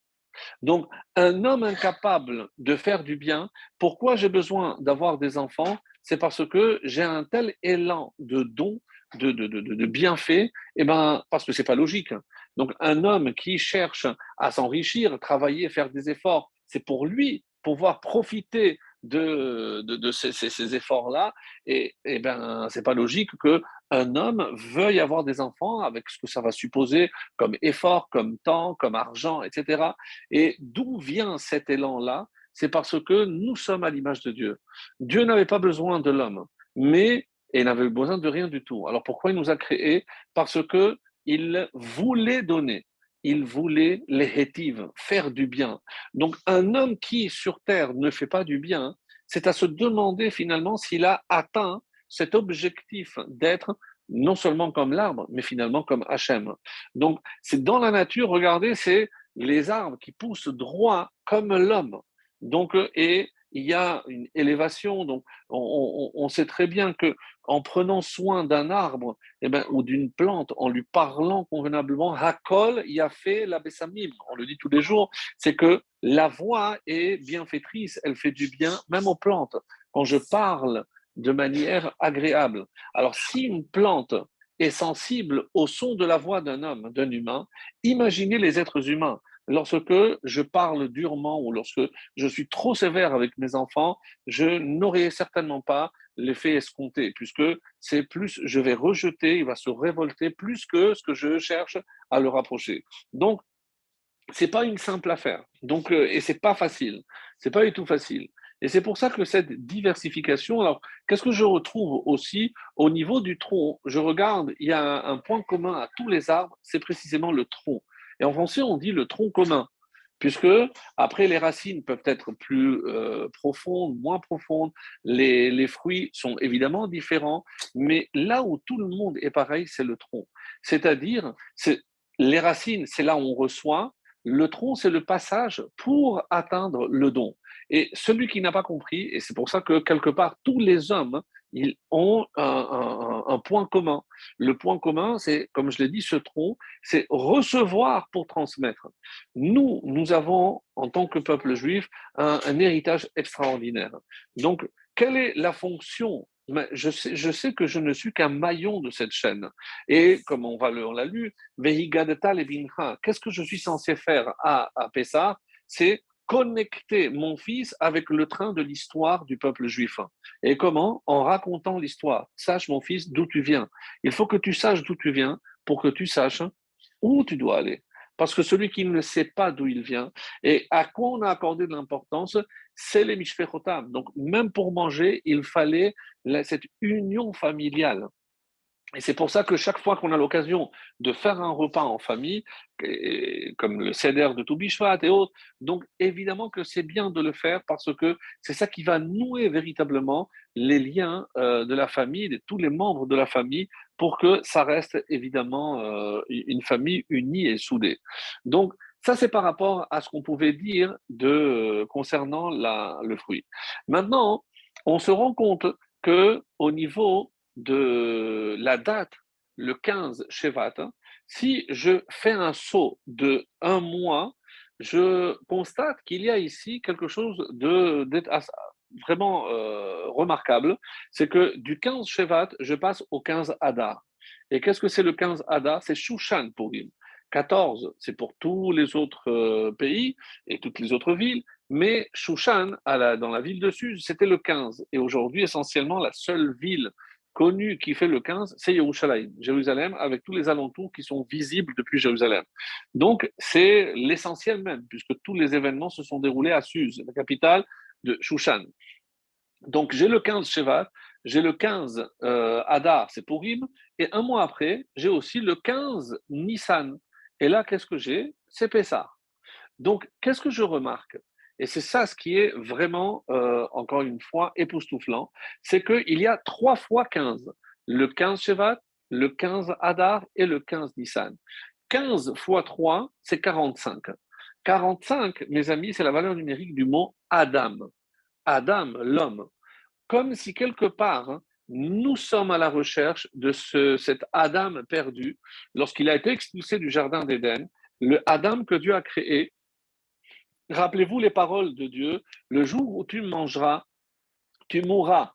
Donc, un homme incapable de faire du bien, pourquoi j'ai besoin d'avoir des enfants? C'est parce que j'ai un tel élan de don, de bienfait, et ben, parce que c'est pas logique. Donc, un homme qui cherche à s'enrichir, travailler, faire des efforts, c'est pour lui pouvoir profiter de ces efforts-là. Et ben, c'est pas logique que un homme veuille avoir des enfants avec ce que ça va supposer comme effort, comme temps, comme argent, etc. Et d'où vient cet élan-là? C'est parce que nous sommes à l'image de Dieu. Dieu n'avait pas besoin de l'homme, mais et il n'avait besoin de rien du tout. Alors pourquoi il nous a créés? Parce que il voulait donner. Il voulait les hétives, faire du bien. Donc un homme qui sur terre ne fait pas du bien, c'est à se demander finalement s'il a atteint cet objectif d'être non seulement comme l'arbre, mais finalement comme Hachem. Donc c'est dans la nature, regardez, c'est les arbres qui poussent droit comme l'homme. Donc, et il y a une élévation. Donc, on sait très bien que en prenant soin d'un arbre eh ben, ou d'une plante, en lui parlant convenablement, Hakol Yafé la Bessamim, on le dit tous les jours, c'est que la voix est bienfaitrice, elle fait du bien même aux plantes. Quand je parle de manière agréable. Alors, si une plante est sensible au son de la voix d'un homme, d'un humain, imaginez les êtres humains. Lorsque je parle durement ou lorsque je suis trop sévère avec mes enfants, je n'aurai certainement pas l'effet escompté, puisque c'est plus, je vais rejeter, il va se révolter plus que ce que je cherche à le rapprocher. Donc, c'est pas une simple affaire. Donc, et c'est pas facile. C'est pas du tout facile. Et c'est pour ça que cette diversification, alors, qu'est-ce que je retrouve aussi au niveau du tronc? Je regarde, il y a un point commun à tous les arbres, c'est précisément le tronc. Et en français, on dit le tronc commun, puisque après, les racines peuvent être plus profondes, moins profondes, les fruits sont évidemment différents, mais là où tout le monde est pareil, c'est le tronc. C'est-à-dire, les racines, c'est là où on reçoit, le tronc, c'est le passage pour atteindre le don. Et celui qui n'a pas compris, et c'est pour ça que quelque part, tous les hommes, ils ont un point commun. Le point commun, c'est, comme je l'ai dit, ce tronc, c'est recevoir pour transmettre. Nous avons, en tant que peuple juif, un héritage extraordinaire. Donc, quelle est la fonction? Je sais que je ne suis qu'un maillon de cette chaîne. Et comme on l'a lu, Vehigadeta Levincha, qu'est-ce que je suis censé faire à Pessah? C'est connecter mon fils avec le train de l'histoire du peuple juif. Et comment? En racontant l'histoire. Sache, mon fils, d'où tu viens. Il faut que tu saches d'où tu viens pour que tu saches où tu dois aller. Parce que celui qui ne sait pas d'où il vient et à quoi on a accordé de l'importance, c'est les mishpechotam. Donc, même pour manger, il fallait cette union familiale. Et c'est pour ça que chaque fois qu'on a l'occasion de faire un repas en famille, comme le Seder de Toubishvat et autres, donc évidemment que c'est bien de le faire parce que c'est ça qui va nouer véritablement les liens de la famille, de tous les membres de la famille, pour que ça reste évidemment une famille unie et soudée. Donc, ça, c'est par rapport à ce qu'on pouvait dire concernant le fruit. Maintenant, on se rend compte que au niveau de la date, le 15 Shevat, si je fais un saut de un mois, je constate qu'il y a ici quelque chose vraiment remarquable. C'est que du 15 Shevat, je passe au 15 Adar. Et qu'est-ce que c'est le 15 Adar? C'est Shushan Purim. 14, c'est pour tous les autres pays et toutes les autres villes. Mais Shushan, dans la ville de Suse, c'était le 15. Et aujourd'hui, essentiellement, la seule ville connue qui fait le 15, c'est Yerushalayim, Jérusalem, avec tous les alentours qui sont visibles depuis Jérusalem. Donc, c'est l'essentiel même, puisque tous les événements se sont déroulés à Suse, la capitale de Shushan. Donc, j'ai le 15 Shevat, j'ai le 15 Adar, c'est Purim, et un mois après, j'ai aussi le 15 Nissan. Et là, qu'est-ce que j'ai? C'est Pessah. Donc, qu'est-ce que je remarque? Et c'est ça ce qui est vraiment, encore une fois, époustouflant, c'est qu'il y a 3 fois 15. Le 15 Shevat, le 15 Adar et le 15 Nissan. 15 fois 3, c'est 45. 45, mes amis, c'est la valeur numérique du mot Adam. Adam, l'homme. Comme si quelque part, nous sommes à la recherche de cet Adam perdu lorsqu'il a été expulsé du jardin d'Éden, le Adam que Dieu a créé. Rappelez-vous les paroles de Dieu, le jour où tu mangeras, tu mourras.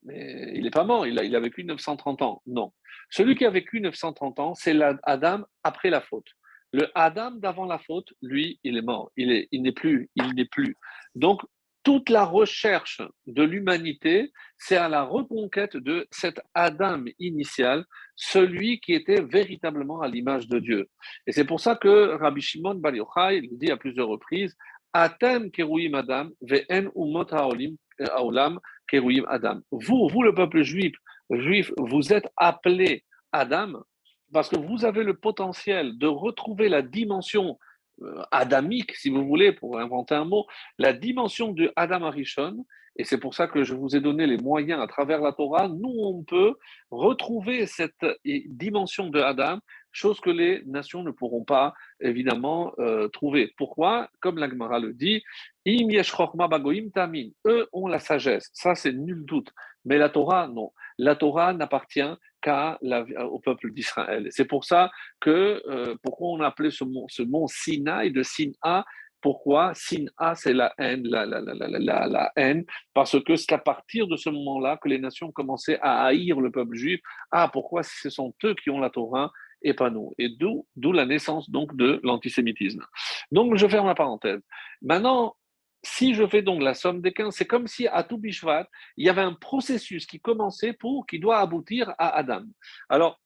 Mais il n'est pas mort, il a vécu 930 ans. Non. Celui qui a vécu 930 ans, c'est l'Adam après la faute. Le Adam d'avant la faute, lui, il est mort. Il n'est plus. Il n'est plus. Donc, toute la recherche de l'humanité, c'est à la reconquête de cet Adam initial, celui qui était véritablement à l'image de Dieu. Et c'est pour ça que Rabbi Shimon Bar Yochai le dit à plusieurs reprises, Atem keruim Adam, ve'en umot haolam keruim Adam. Vous, le peuple juif, juifs, vous êtes appelés Adam parce que vous avez le potentiel de retrouver la dimension adamique, si vous voulez, pour inventer un mot, la dimension de Adam Arishon. Et c'est pour ça que je vous ai donné les moyens à travers la Torah. Nous, on peut retrouver cette dimension de Adam, chose que les nations ne pourront pas, évidemment, trouver. Pourquoi? Comme la Gemara le dit, Im yesh chorma bagoim tamin. Eux ont la sagesse. Ça, c'est nul doute. Mais la Torah, non. La Torah n'appartient au peuple d'Israël. C'est pour ça que, pourquoi on a appelé ce mont Sinaï de Sina. Pourquoi? Sina, c'est la haine, la haine, parce que c'est à partir de ce moment-là que les nations commençaient à haïr le peuple juif. Ah, pourquoi ce sont eux qui ont la Torah et pas nous? Et d'où la naissance donc de l'antisémitisme. Donc, je ferme la parenthèse. Maintenant, si je fais donc la somme des 15, c'est comme si à tout Bishvat, il y avait un processus qui commençait qui doit aboutir à Adam. Alors,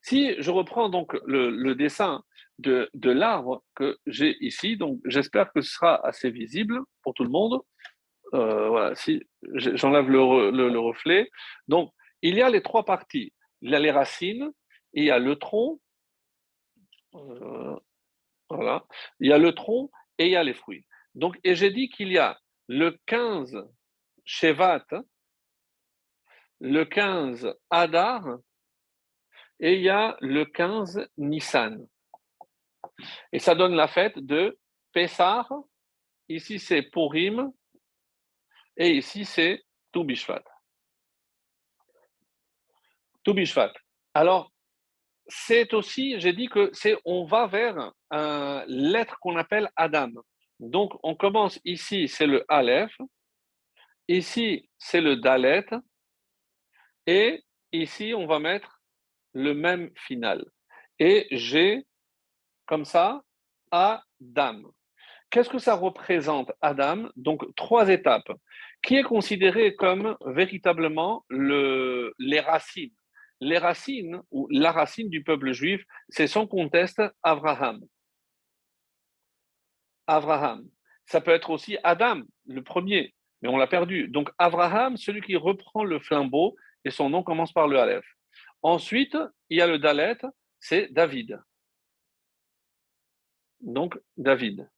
si je reprends donc le dessin de l'arbre que j'ai ici, donc j'espère que ce sera assez visible pour tout le monde. Voilà, si j'enlève le reflet. Donc, il y a les trois parties. Il y a les racines, il y a le tronc, voilà. Il y a le tronc et il y a les fruits. Donc, et j'ai dit qu'il y a le 15 Shevat, le 15 Adar et il y a le 15 Nissan. Et ça donne la fête de Pessah. Ici, c'est Purim. Et ici, c'est Tu Bishvat. Tu Bishvat. Alors, c'est aussi, j'ai dit que on va vers un lettre qu'on appelle Adam. Donc, on commence ici, c'est le Aleph. Ici, c'est le Dalet. Et ici, on va mettre le même final. Et j'ai, comme ça, Adam. Qu'est-ce que ça représente, Adam? Donc, trois étapes, qui est considéré comme véritablement les racines. Les racines, ou la racine du peuple juif, c'est sans conteste Abraham. Abraham. Ça peut être aussi Adam, le premier, mais on l'a perdu. Donc, Abraham, celui qui reprend le flambeau, et son nom commence par le Aleph. Ensuite, il y a le Dalet, c'est David. Donc, David.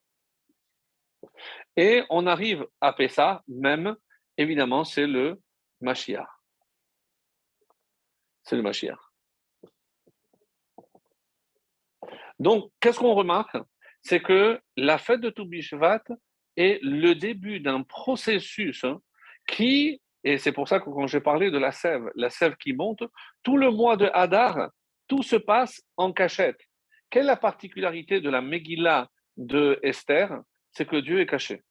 Et on arrive à Pessah, même, évidemment, c'est le Mashiach. C'est le Mashiach. Donc, qu'est-ce qu'on remarque? C'est que la fête de Tu Bishvat est le début d'un processus qui, et c'est pour ça que quand j'ai parlé de la sève qui monte, tout le mois de Hadar, tout se passe en cachette. Quelle est la particularité de la Megillah de Esther? C'est que Dieu est caché.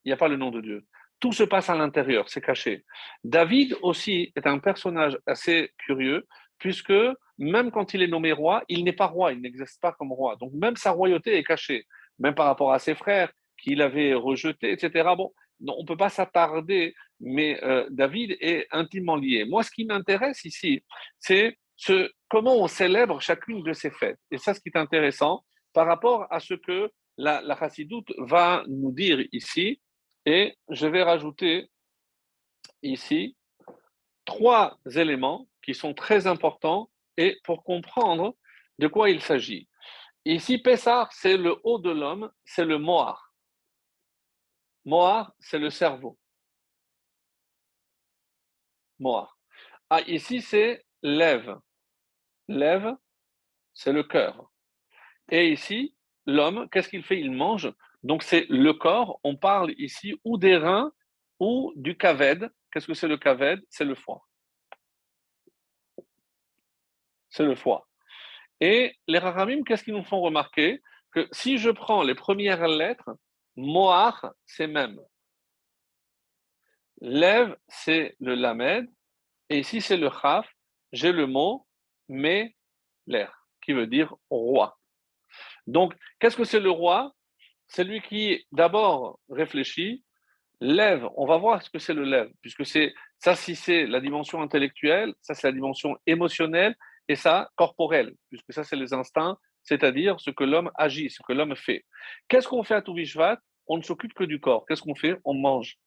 Il n'y a pas le nom de Dieu. Tout se passe à l'intérieur, c'est caché. David aussi est un personnage assez curieux, puisque même quand il est nommé roi, il n'est pas roi, il n'existe pas comme roi. Donc même sa royauté est cachée, même par rapport à ses frères qu'il avait rejetés, etc. Bon, on ne peut pas s'attarder, mais David est intimement lié. Moi, ce qui m'intéresse ici, c'est comment on célèbre chacune de ces fêtes. Et ça, ce qui est intéressant par rapport à ce que la Chassidoute va nous dire ici, et je vais rajouter ici trois éléments qui sont très importants et pour comprendre de quoi il s'agit. Ici, Pessah, c'est le haut de l'homme, c'est le Mohar. Mohar, c'est le cerveau. Mohar. Ah, ici, c'est Lève. Lève, c'est le cœur. Et ici, l'homme, qu'est-ce qu'il fait? Il mange. Donc, c'est le corps. On parle ici ou des reins ou du kaved. Qu'est-ce que c'est le kaved? C'est le foie. C'est le foie. Et les Rahamim, qu'est-ce qu'ils nous font remarquer? Que si je prends les premières lettres, Mohar, c'est même. Lev, c'est le Lamed. Et ici, c'est le Chaf. J'ai le mot l'air, qui veut dire roi. Donc, qu'est-ce que c'est le roi? C'est lui qui, d'abord, réfléchit, lève. On va voir ce que c'est le lève, puisque c'est ça, si c'est la dimension intellectuelle, ça, c'est la dimension émotionnelle, et ça, corporelle, puisque ça, c'est les instincts, c'est-à-dire ce que l'homme agit, ce que l'homme fait. Qu'est-ce qu'on fait à Tu On ne s'occupe que du corps. Qu'est-ce qu'on fait? On mange.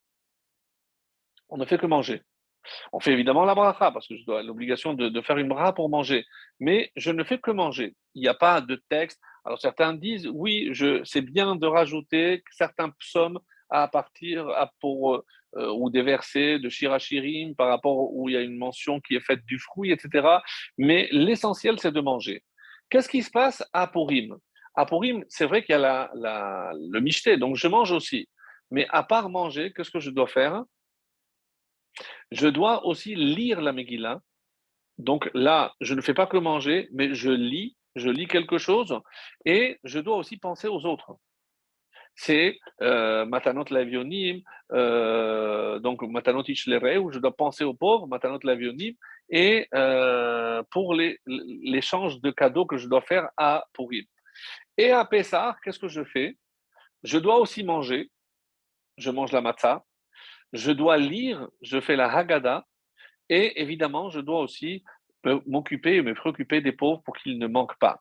On ne fait que manger. On fait évidemment la bracha, parce que je dois l'obligation de faire une bracha pour manger. Mais je ne fais que manger. Il n'y a pas de texte. Alors certains disent, oui, c'est bien de rajouter certains psaumes à partir ou des versets de Shirachirim par rapport où il y a une mention qui est faite du fruit, etc. Mais l'essentiel, c'est de manger. Qu'est-ce qui se passe à Purim? À Purim, c'est vrai qu'il y a le michté, donc je mange aussi. Mais à part manger, qu'est-ce que je dois faire? Je dois aussi lire la Megillah. Donc là, je ne fais pas que manger, mais je lis quelque chose et je dois aussi penser aux autres. C'est Matanot Lavionim, donc Matanot Ishlereh, où je dois penser aux pauvres, Matanot Lavionim, et pour l'échange de cadeaux que je dois faire à Purim. Et à Pessah, qu'est-ce que je fais? Je dois aussi manger, je mange la matzah, je dois lire, je fais la Haggadah, et évidemment, je dois aussi m'occuper et me préoccuper des pauvres pour qu'ils ne manquent pas.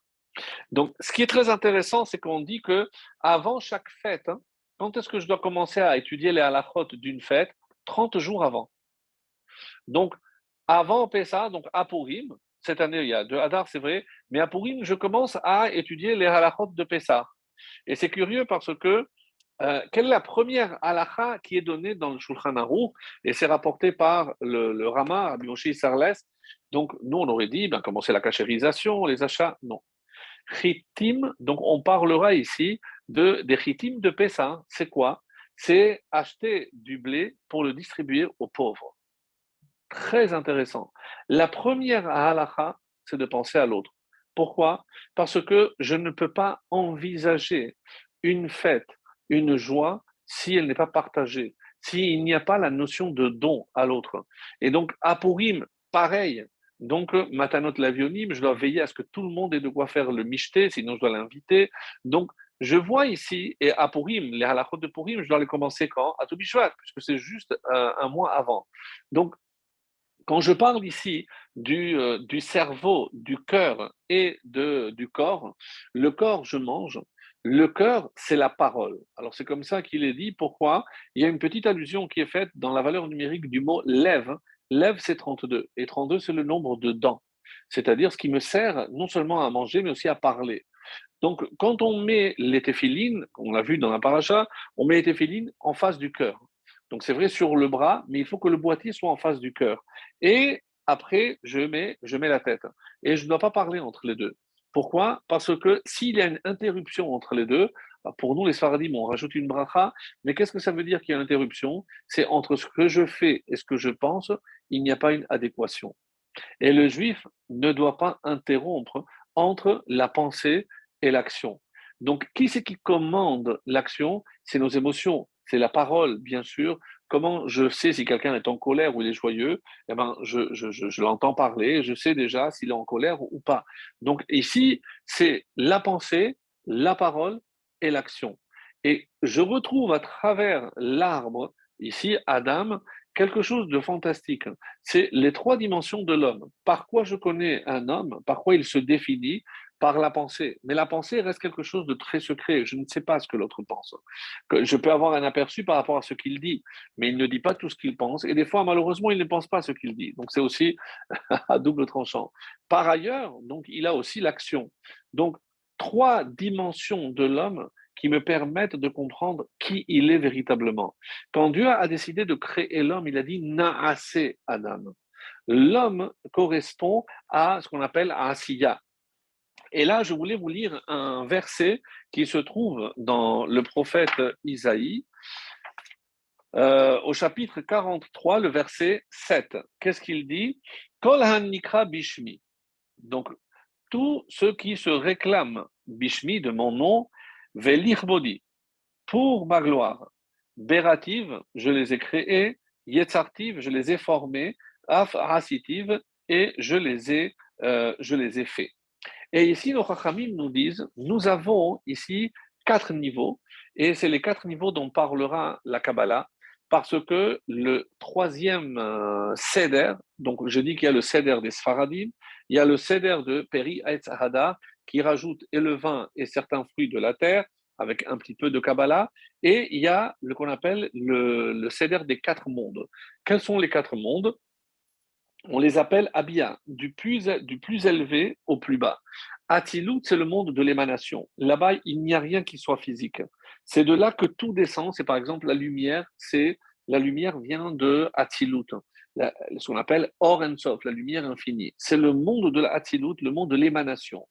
Donc, ce qui est très intéressant, c'est qu'on dit que avant chaque fête, hein, quand est-ce que je dois commencer à étudier les halachot d'une fête? 30 jours avant. Donc, avant Pessah, donc à Purim, cette année, il y a 2 Hadar, c'est vrai, mais à Purim, je commence à étudier les halachot de Pessah. Et c'est curieux parce que quelle est la première halakha qui est donnée dans le Shulchan Aruch? Et c'est rapporté par le Rama, Rabbi Moshe Sarles. Donc, nous, on aurait dit, ben, comment c'est la cachérisation, les achats? Non. Chitim, donc on parlera ici des chitim de Pessah. C'est quoi? C'est acheter du blé pour le distribuer aux pauvres. Très intéressant. La première halakha, c'est de penser à l'autre. Pourquoi? Parce que je ne peux pas envisager une fête, une joie, si elle n'est pas partagée, s'il n'y a pas la notion de don à l'autre. Et donc, à Purim, pareil. Donc, Matanot Lavionim, je dois veiller à ce que tout le monde ait de quoi faire le michté, sinon je dois l'inviter. Donc, je vois ici, et à Purim, les halachot de Purim, je dois les commencer quand? À Toubishvat, puisque c'est juste un mois avant. Donc, quand je parle ici du cerveau, du cœur et du corps, le corps, je mange. Le cœur, c'est la parole. Alors, c'est comme ça qu'il est dit. Pourquoi? Il y a une petite allusion qui est faite dans la valeur numérique du mot lève. Lève, c'est 32. Et 32, c'est le nombre de dents. C'est-à-dire ce qui me sert non seulement à manger, mais aussi à parler. Donc, quand on met les téphilines, on l'a vu dans la paracha, on met les téphilines en face du cœur. Donc, c'est vrai sur le bras, mais il faut que le boîtier soit en face du cœur. Et après, je mets la tête. Et je ne dois pas parler entre les deux. Pourquoi? Parce que s'il y a une interruption entre les deux, pour nous, les Sfaradim, on rajoute une bracha, mais qu'est-ce que ça veut dire qu'il y a une interruption? C'est entre ce que je fais et ce que je pense, il n'y a pas une adéquation. Et le juif ne doit pas interrompre entre la pensée et l'action. Donc, qui c'est qui commande l'action? C'est nos émotions, c'est la parole, bien sûr. Comment je sais si quelqu'un est en colère ou il est joyeux? Eh ben, je l'entends parler, je sais déjà s'il est en colère ou pas. Donc, ici, c'est la pensée, la parole et l'action. Et je retrouve à travers l'arbre, ici, Adam, quelque chose de fantastique. C'est les 3 dimensions de l'homme. Par quoi je connais un homme? Par quoi il se définit? Par la pensée. Mais la pensée reste quelque chose de très secret. Je ne sais pas ce que l'autre pense. Je peux avoir un aperçu par rapport à ce qu'il dit, mais il ne dit pas tout ce qu'il pense. Et des fois, malheureusement, il ne pense pas ce qu'il dit. Donc, c'est aussi à double tranchant. Par ailleurs, donc, il a aussi l'action. Donc, 3 dimensions de l'homme qui me permettent de comprendre qui il est véritablement. Quand Dieu a décidé de créer l'homme, il a dit Naase Adam. L'homme correspond à ce qu'on appelle Asiya. Et là, je voulais vous lire un verset qui se trouve dans le prophète Isaïe, au chapitre 43, le verset 7. Qu'est-ce qu'il dit? Kol hanikra bishmi. Donc, tous ceux qui se réclament bishmi de mon nom, velichbodi, pour ma gloire. Bérative, je les ai créés. Yetzartive, je les ai formés. Af hasitive, et je les ai faits. Et ici, nos Chachamim nous disent, nous avons ici 4 niveaux, et c'est les 4 niveaux dont parlera la Kabbalah, parce que le troisième Seder, donc je dis qu'il y a le Seder des Sfaradim, il y a le Seder de Peri Etz Hadar, qui rajoute et le vin et certains fruits de la terre, avec un petit peu de Kabbalah, et il y a ce qu'on appelle le Seder des 4 mondes. Quels sont les 4 mondes? On les appelle Abia, du plus élevé au plus bas. Atilut, c'est le monde de l'émanation. Là-bas, il n'y a rien qui soit physique. C'est de là que tout descend. C'est par exemple la lumière, la lumière vient de Atilut, ce qu'on appelle Or en Sof, la lumière infinie. C'est le monde de la Atilut, le monde de l'émanation.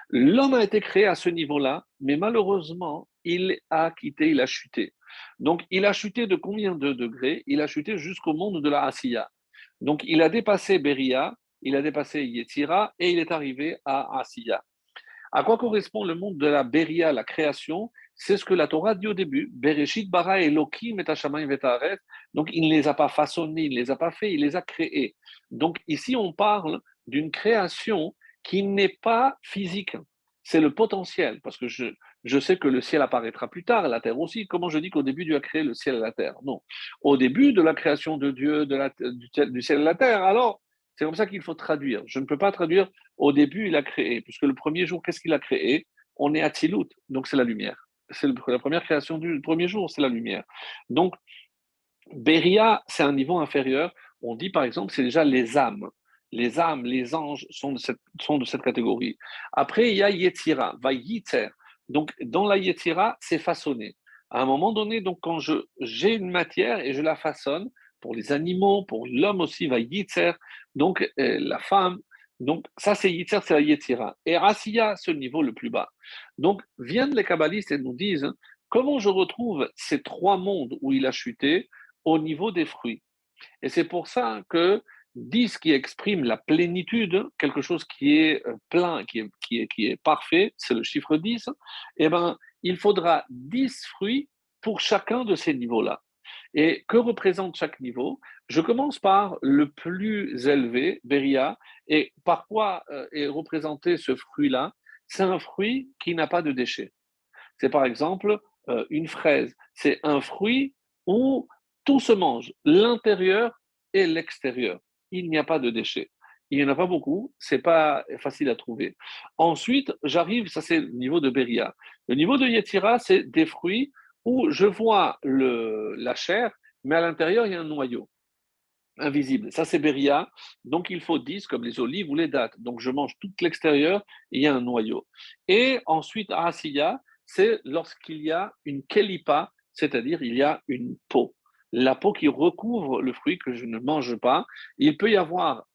L'homme a été créé à ce niveau-là, mais malheureusement, il a quitté, il a chuté. Donc, il a chuté de combien de degrés? Il a chuté jusqu'au monde de la Asiya. Donc, il a dépassé Beria, il a dépassé Yetzira et il est arrivé à Asiya. À quoi correspond le monde de la Beria, la création? C'est ce que la Torah dit au début. Bereshit bara Elohim et hashamayim vetaret. Donc, il ne les a pas façonnés, il ne les a pas faits, il les a créés. Donc, ici, on parle d'une création qui n'est pas physique. C'est le potentiel, parce que je sais que le ciel apparaîtra plus tard, la terre aussi. Comment je dis qu'au début, Dieu a créé le ciel et la terre? Non. Au début de la création de Dieu, du ciel et de la terre, alors, c'est comme ça qu'il faut traduire. Je ne peux pas traduire au début, il a créé, puisque le premier jour, qu'est-ce qu'il a créé? On est à Tzilut, donc c'est la lumière. C'est la première création du premier jour, c'est la lumière. Donc, Beria, c'est un niveau inférieur. On dit par exemple, c'est déjà les âmes. Les âmes, les anges sont de cette catégorie. Après, il y a Yetzira, va Yitzer. Donc, dans la Yetzira, c'est façonné. À un moment donné, donc, quand j'ai une matière et je la façonne, pour les animaux, pour l'homme aussi, va Yitzer, donc la femme. Donc, ça, c'est Yitzer, c'est la Yetzira. Et Rassiya, c'est le niveau le plus bas. Donc, viennent les kabbalistes et nous disent, hein, comment je retrouve ces trois mondes où il a chuté au niveau des fruits. Et c'est pour ça que 10 qui exprime la plénitude, quelque chose qui est plein, qui est parfait, c'est le chiffre 10, eh ben, il faudra 10 fruits pour chacun de ces niveaux-là. Et que représente chaque niveau? Je commence par le plus élevé, Beria, et par quoi est représenté ce fruit-là? C'est un fruit qui n'a pas de déchets. C'est par exemple une fraise. C'est un fruit où tout se mange, l'intérieur et l'extérieur. Il n'y a pas de déchets. Il n'y en a pas beaucoup, c'est pas facile à trouver. Ensuite, j'arrive, ça c'est le niveau de Beria. Le niveau de Yetzira, c'est des fruits où je vois la chair, mais à l'intérieur, il y a un noyau invisible. Ça, c'est Beria. Donc, il faut 10 comme les olives ou les dattes. Donc, je mange tout l'extérieur et il y a un noyau. Et ensuite, Asiya, c'est lorsqu'il y a une kelipa, c'est-à-dire il y a une peau. La peau qui recouvre le fruit que je ne mange pas. Il peut y avoir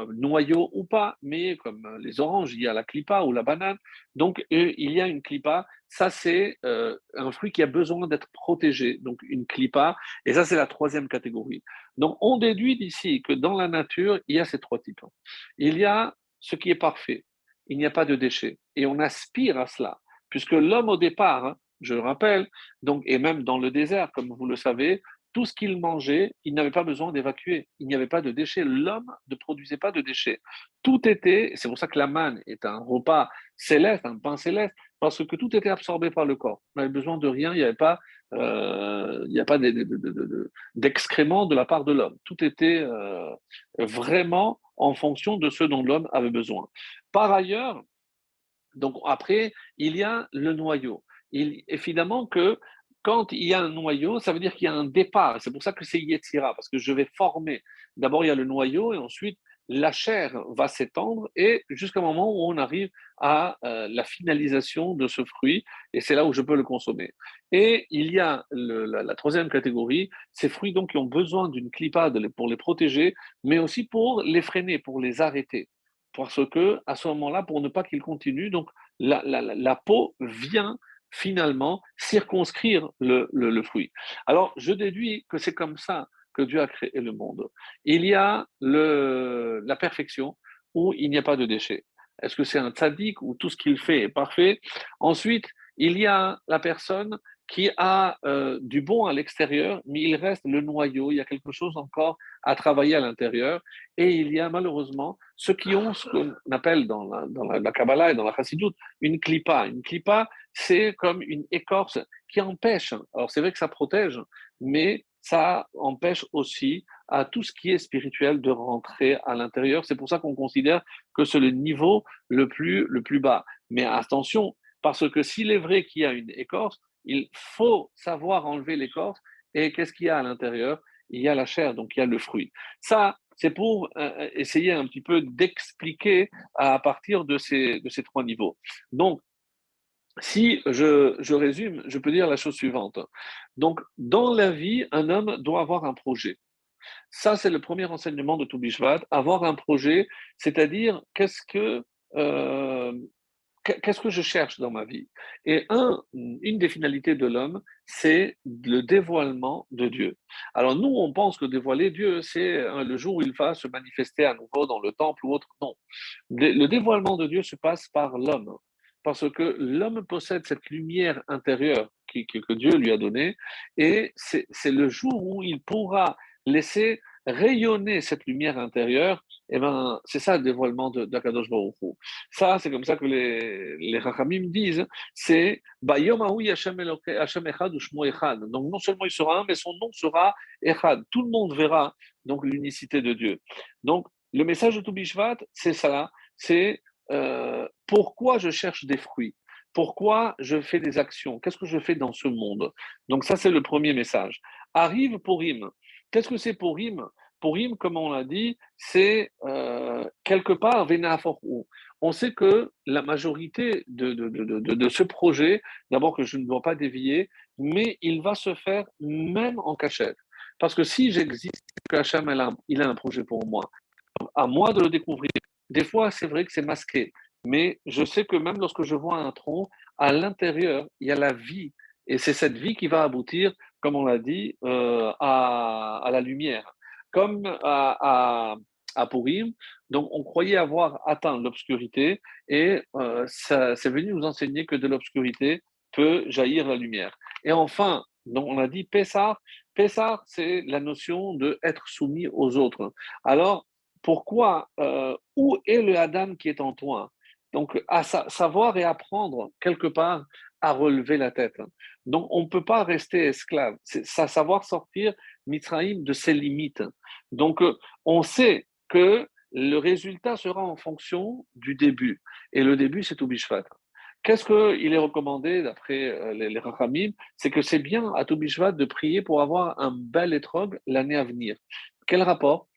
noyau ou pas, mais comme les oranges, il y a la clipa ou la banane. Donc, il y a une clipa. Ça, c'est un fruit qui a besoin d'être protégé. Donc, une clipa. Et ça, c'est la troisième catégorie. Donc, on déduit d'ici que dans la nature, il y a ces trois types. Il y a ce qui est parfait. Il n'y a pas de déchets. Et on aspire à cela. Puisque l'homme, au départ, hein, je le rappelle, donc, et même dans le désert, comme vous le savez, tout ce qu'il mangeait, il n'avait pas besoin d'évacuer. Il n'y avait pas de déchets. L'homme ne produisait pas de déchets. Tout était, c'est pour ça que la manne est un repas céleste, un pain céleste, parce que tout était absorbé par le corps. On n'avait besoin de rien, il n'y avait pas, il n'y a pas d'excréments de la part de l'homme. Tout était vraiment en fonction de ce dont l'homme avait besoin. Par ailleurs, donc après, il y a le noyau. Évidemment que quand il y a un noyau, ça veut dire qu'il y a un départ. C'est pour ça que c'est Yetzira, parce que je vais former. D'abord, il y a le noyau et ensuite, la chair va s'étendre et jusqu'à un moment où on arrive à la finalisation de ce fruit et c'est là où je peux le consommer. Et il y a la troisième catégorie, ces fruits donc qui ont besoin d'une clipade pour les protéger, mais aussi pour les freiner, pour les arrêter. Parce que à ce moment-là, pour ne pas qu'ils continuent, donc la peau vient finalement circonscrire le fruit. Alors, je déduis que c'est comme ça que Dieu a créé le monde. Il y a la perfection où il n'y a pas de déchets. Est-ce que c'est un tzaddik où tout ce qu'il fait est parfait? Ensuite, il y a la personne qui a du bon à l'extérieur, mais il reste le noyau, il y a quelque chose encore à travailler à l'intérieur. Et il y a malheureusement ceux qui ont ce qu'on appelle dans la Kabbalah et dans la Chassidut une klipa. Une klipa, c'est comme une écorce qui empêche. Alors c'est vrai que ça protège, mais ça empêche aussi à tout ce qui est spirituel de rentrer à l'intérieur. C'est pour ça qu'on considère que c'est le niveau le plus bas. Mais attention, parce que s'il est vrai qu'il y a une écorce, il faut savoir enlever l'écorce. Et qu'est-ce qu'il y a à l'intérieur? Il y a la chair, donc il y a le fruit. Ça, c'est pour essayer un petit peu d'expliquer à partir de ces trois niveaux. Donc, si je résume, je peux dire la chose suivante. Donc, dans la vie, un homme doit avoir un projet. Ça, c'est le premier enseignement de Toubishvat, avoir un projet, c'est-à-dire euh, qu'est-ce que je cherche dans ma vie. Et une des finalités de l'homme, c'est le dévoilement de Dieu. Alors nous, on pense que dévoiler Dieu, c'est le jour où il va se manifester à nouveau dans le temple ou autre. Non. Le dévoilement de Dieu se passe par l'homme, parce que l'homme possède cette lumière intérieure que Dieu lui a donnée, et c'est le jour où il pourra laisser rayonner cette lumière intérieure, et ben, c'est ça le dévoilement d'Akadosh Baruch Hu. Ça, c'est comme ça que les Chachamim disent, c'est Bayom Ahui Hashem Echad Ushmo Echad. Donc non seulement il sera un, mais son nom sera Echad. Tout le monde verra donc l'unicité de Dieu. Donc le message de Toubishvat, c'est ça, c'est pourquoi je cherche des fruits, pourquoi je fais des actions, qu'est-ce que je fais dans ce monde. Donc ça, c'est le premier message. Arrive Purim. Qu'est-ce que c'est Purim? Purim, comme on l'a dit, c'est quelque part Vénaforou. On sait que la majorité de ce projet, d'abord que je ne dois pas dévier, mais il va se faire même en cachette. Parce que si j'existe, que Hachem il a un projet pour moi, à moi de le découvrir. Des fois, c'est vrai que c'est masqué, mais je sais que même lorsque je vois un tronc, à l'intérieur, il y a la vie. Et c'est cette vie qui va aboutir, comme on l'a dit, à la lumière. Comme à Purim, donc on croyait avoir atteint l'obscurité et c'est venu nous enseigner que de l'obscurité peut jaillir la lumière. Et enfin, donc on a dit Pessah. Pessah, c'est la notion de être soumis aux autres. Alors, pourquoi, où est le Adam qui est en toi? Donc, à savoir et apprendre quelque part à relever la tête. Donc, on ne peut pas rester esclave. C'est savoir sortir Mitzrayim de ses limites. Donc, on sait que le résultat sera en fonction du début. Et le début, c'est Toubishvat. Qu'est-ce qu'il est recommandé d'après les Rachamim? C'est que c'est bien à Toubishvat de prier pour avoir un bel étrog l'année à venir. Quel rapport?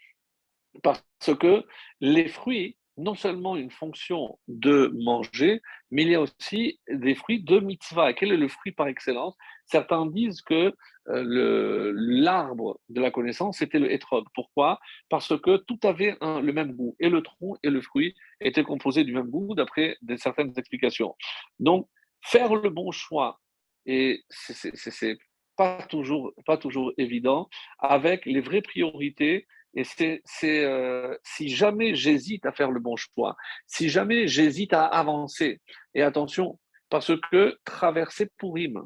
Parce que les fruits, non seulement une fonction de manger, mais il y a aussi des fruits de mitzvah. Et quel est le fruit par excellence? Certains disent que l'arbre de la connaissance, c'était le hétrog. Pourquoi? Parce que tout avait le même goût. Et le tronc et le fruit étaient composés du même goût, d'après certaines explications. Donc, faire le bon choix, et c'est pas toujours évident, avec les vraies priorités et si jamais j'hésite à faire le bon choix, si jamais j'hésite à avancer, et attention, parce que traverser Pourim,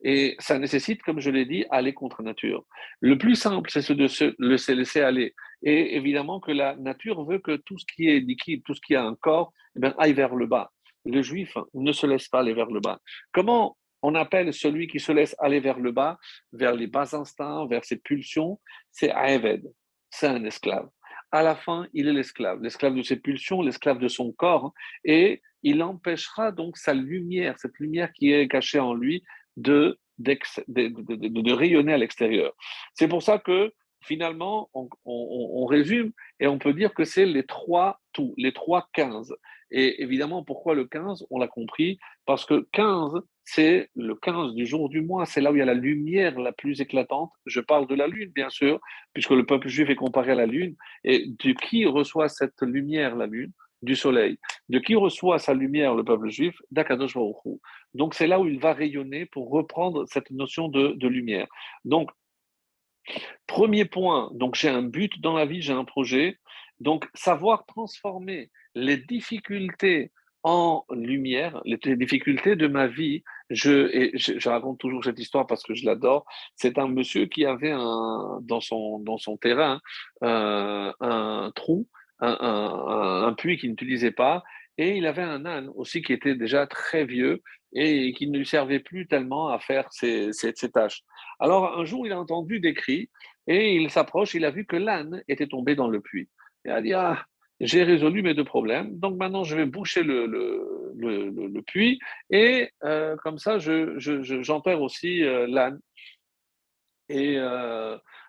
et ça nécessite, comme je l'ai dit, aller contre nature. Le plus simple, c'est de se laisser aller. Et évidemment que la nature veut que tout ce qui est liquide, tout ce qui a un corps, eh bien, aille vers le bas. Le juif ne se laisse pas aller vers le bas. Comment on appelle celui qui se laisse aller vers le bas, vers les bas instincts, vers ses pulsions? C'est Aeved, c'est un esclave. À la fin, il est l'esclave de ses pulsions, l'esclave de son corps, et il empêchera donc sa lumière, cette lumière qui est cachée en lui, de rayonner à l'extérieur. C'est pour ça que finalement, on résume et on peut dire que c'est les trois tout, les trois 15. Et évidemment, pourquoi le 15? On l'a compris, parce que 15, c'est le 15 du jour du mois, c'est là où il y a la lumière la plus éclatante. Je parle de la lune, bien sûr, puisque le peuple juif est comparé à la lune. Et de qui reçoit cette lumière, la lune? Du soleil. De qui reçoit sa lumière, le peuple juif? D'Akadosh Baruch Hu. Donc c'est là où il va rayonner pour reprendre cette notion de lumière. Donc, premier point, donc j'ai un but dans la vie, j'ai un projet. Donc, savoir transformer les difficultés en lumière, les difficultés de ma vie. Je raconte toujours cette histoire parce que je l'adore. C'est un monsieur qui avait dans son terrain un trou, un puits qu'il n'utilisait pas. Et il avait un âne aussi qui était déjà très vieux et qui ne lui servait plus tellement à faire ses tâches. Alors, un jour, il a entendu des cris et il s'approche, il a vu que l'âne était tombé dans le puits. Il a dit, ah, j'ai résolu mes deux problèmes, donc maintenant je vais boucher le puits et comme ça, j'enterre aussi l'âne. Et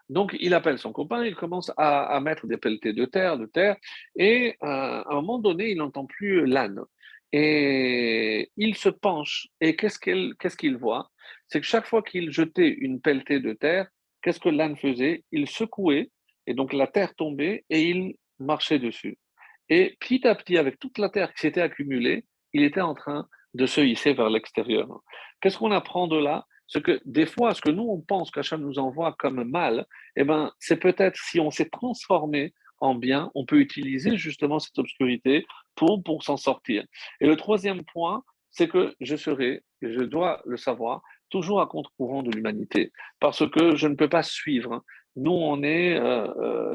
Donc, il appelle son copain, il commence à mettre des pelletés de terre, et à un moment donné, il n'entend plus l'âne. Et il se penche, et qu'est-ce qu'il voit? C'est que chaque fois qu'il jetait une pelletée de terre, qu'est-ce que l'âne faisait? Il secouait, et donc la terre tombait, et il marchait dessus. Et petit à petit, avec toute la terre qui s'était accumulée, il était en train de se hisser vers l'extérieur. Qu'est-ce qu'on apprend de là? C'est que des fois, ce que nous, on pense qu'Hachem nous envoie comme mal, eh ben, c'est peut-être si on s'est transformé en bien, on peut utiliser justement cette obscurité pour s'en sortir. Et le troisième point, c'est que je serai, et je dois le savoir, toujours à contre-courant de l'humanité, parce que je ne peux pas suivre. Nous, on est,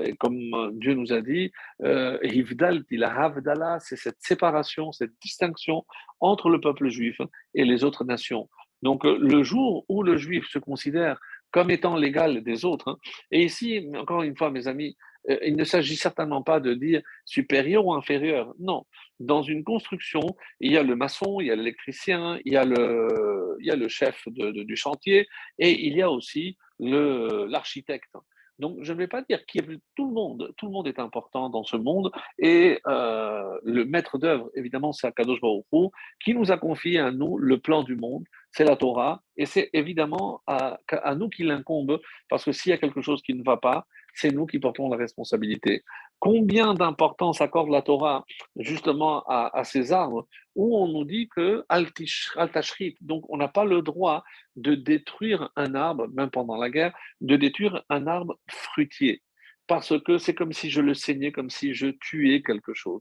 et comme Dieu nous a dit, Hivdal, la Havdala, c'est cette séparation, cette distinction entre le peuple juif et les autres nations. Donc, le jour où le juif se considère comme étant l'égal des autres, et ici, encore une fois, mes amis, il ne s'agit certainement pas de dire supérieur ou inférieur. Non. Dans une construction, il y a le maçon, il y a l'électricien, il y a le chef du chantier, et il y a aussi l'architecte. Donc, je ne vais pas dire qu'il y a tout le monde est important dans ce monde, et le maître d'œuvre, évidemment, c'est Akadosh Baruch Hu, qui nous a confié à nous le plan du monde, c'est la Torah, et c'est évidemment à nous qu'il incombe, parce que s'il y a quelque chose qui ne va pas, c'est nous qui portons la responsabilité. Combien d'importance accorde la Torah justement à ces arbres, où on nous dit que al-tashrit, donc on n'a pas le droit de détruire un arbre, même pendant la guerre, de détruire un arbre fruitier. Parce que c'est comme si je le saignais, comme si je tuais quelque chose.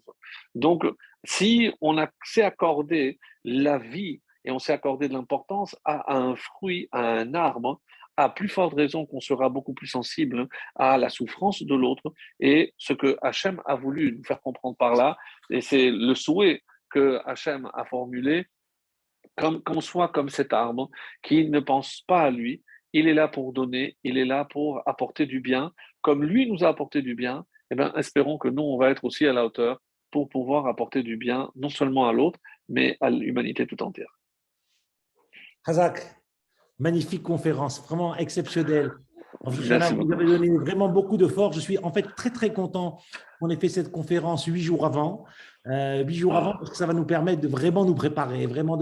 Donc, si s'est accordé la vie et on s'est accordé de l'importance à un fruit, à un arbre, à plus forte raison qu'on sera beaucoup plus sensible à la souffrance de l'autre. Et ce que Hachem a voulu nous faire comprendre par là, et c'est le souhait que Hachem a formulé, qu'on soit comme cet arbre qui ne pense pas à lui, il est là pour donner, il est là pour apporter du bien, comme lui nous a apporté du bien, eh bien, espérons que nous, on va être aussi à la hauteur pour pouvoir apporter du bien, non seulement à l'autre, mais à l'humanité tout entière. Hazak, magnifique conférence, vraiment exceptionnelle. Merci Vous beaucoup. avez donné vraiment beaucoup de force. Je suis en fait très, très content qu'on ait fait cette conférence 8 jours avant. 8 jours avant, parce que ça va nous permettre de vraiment nous préparer, vraiment de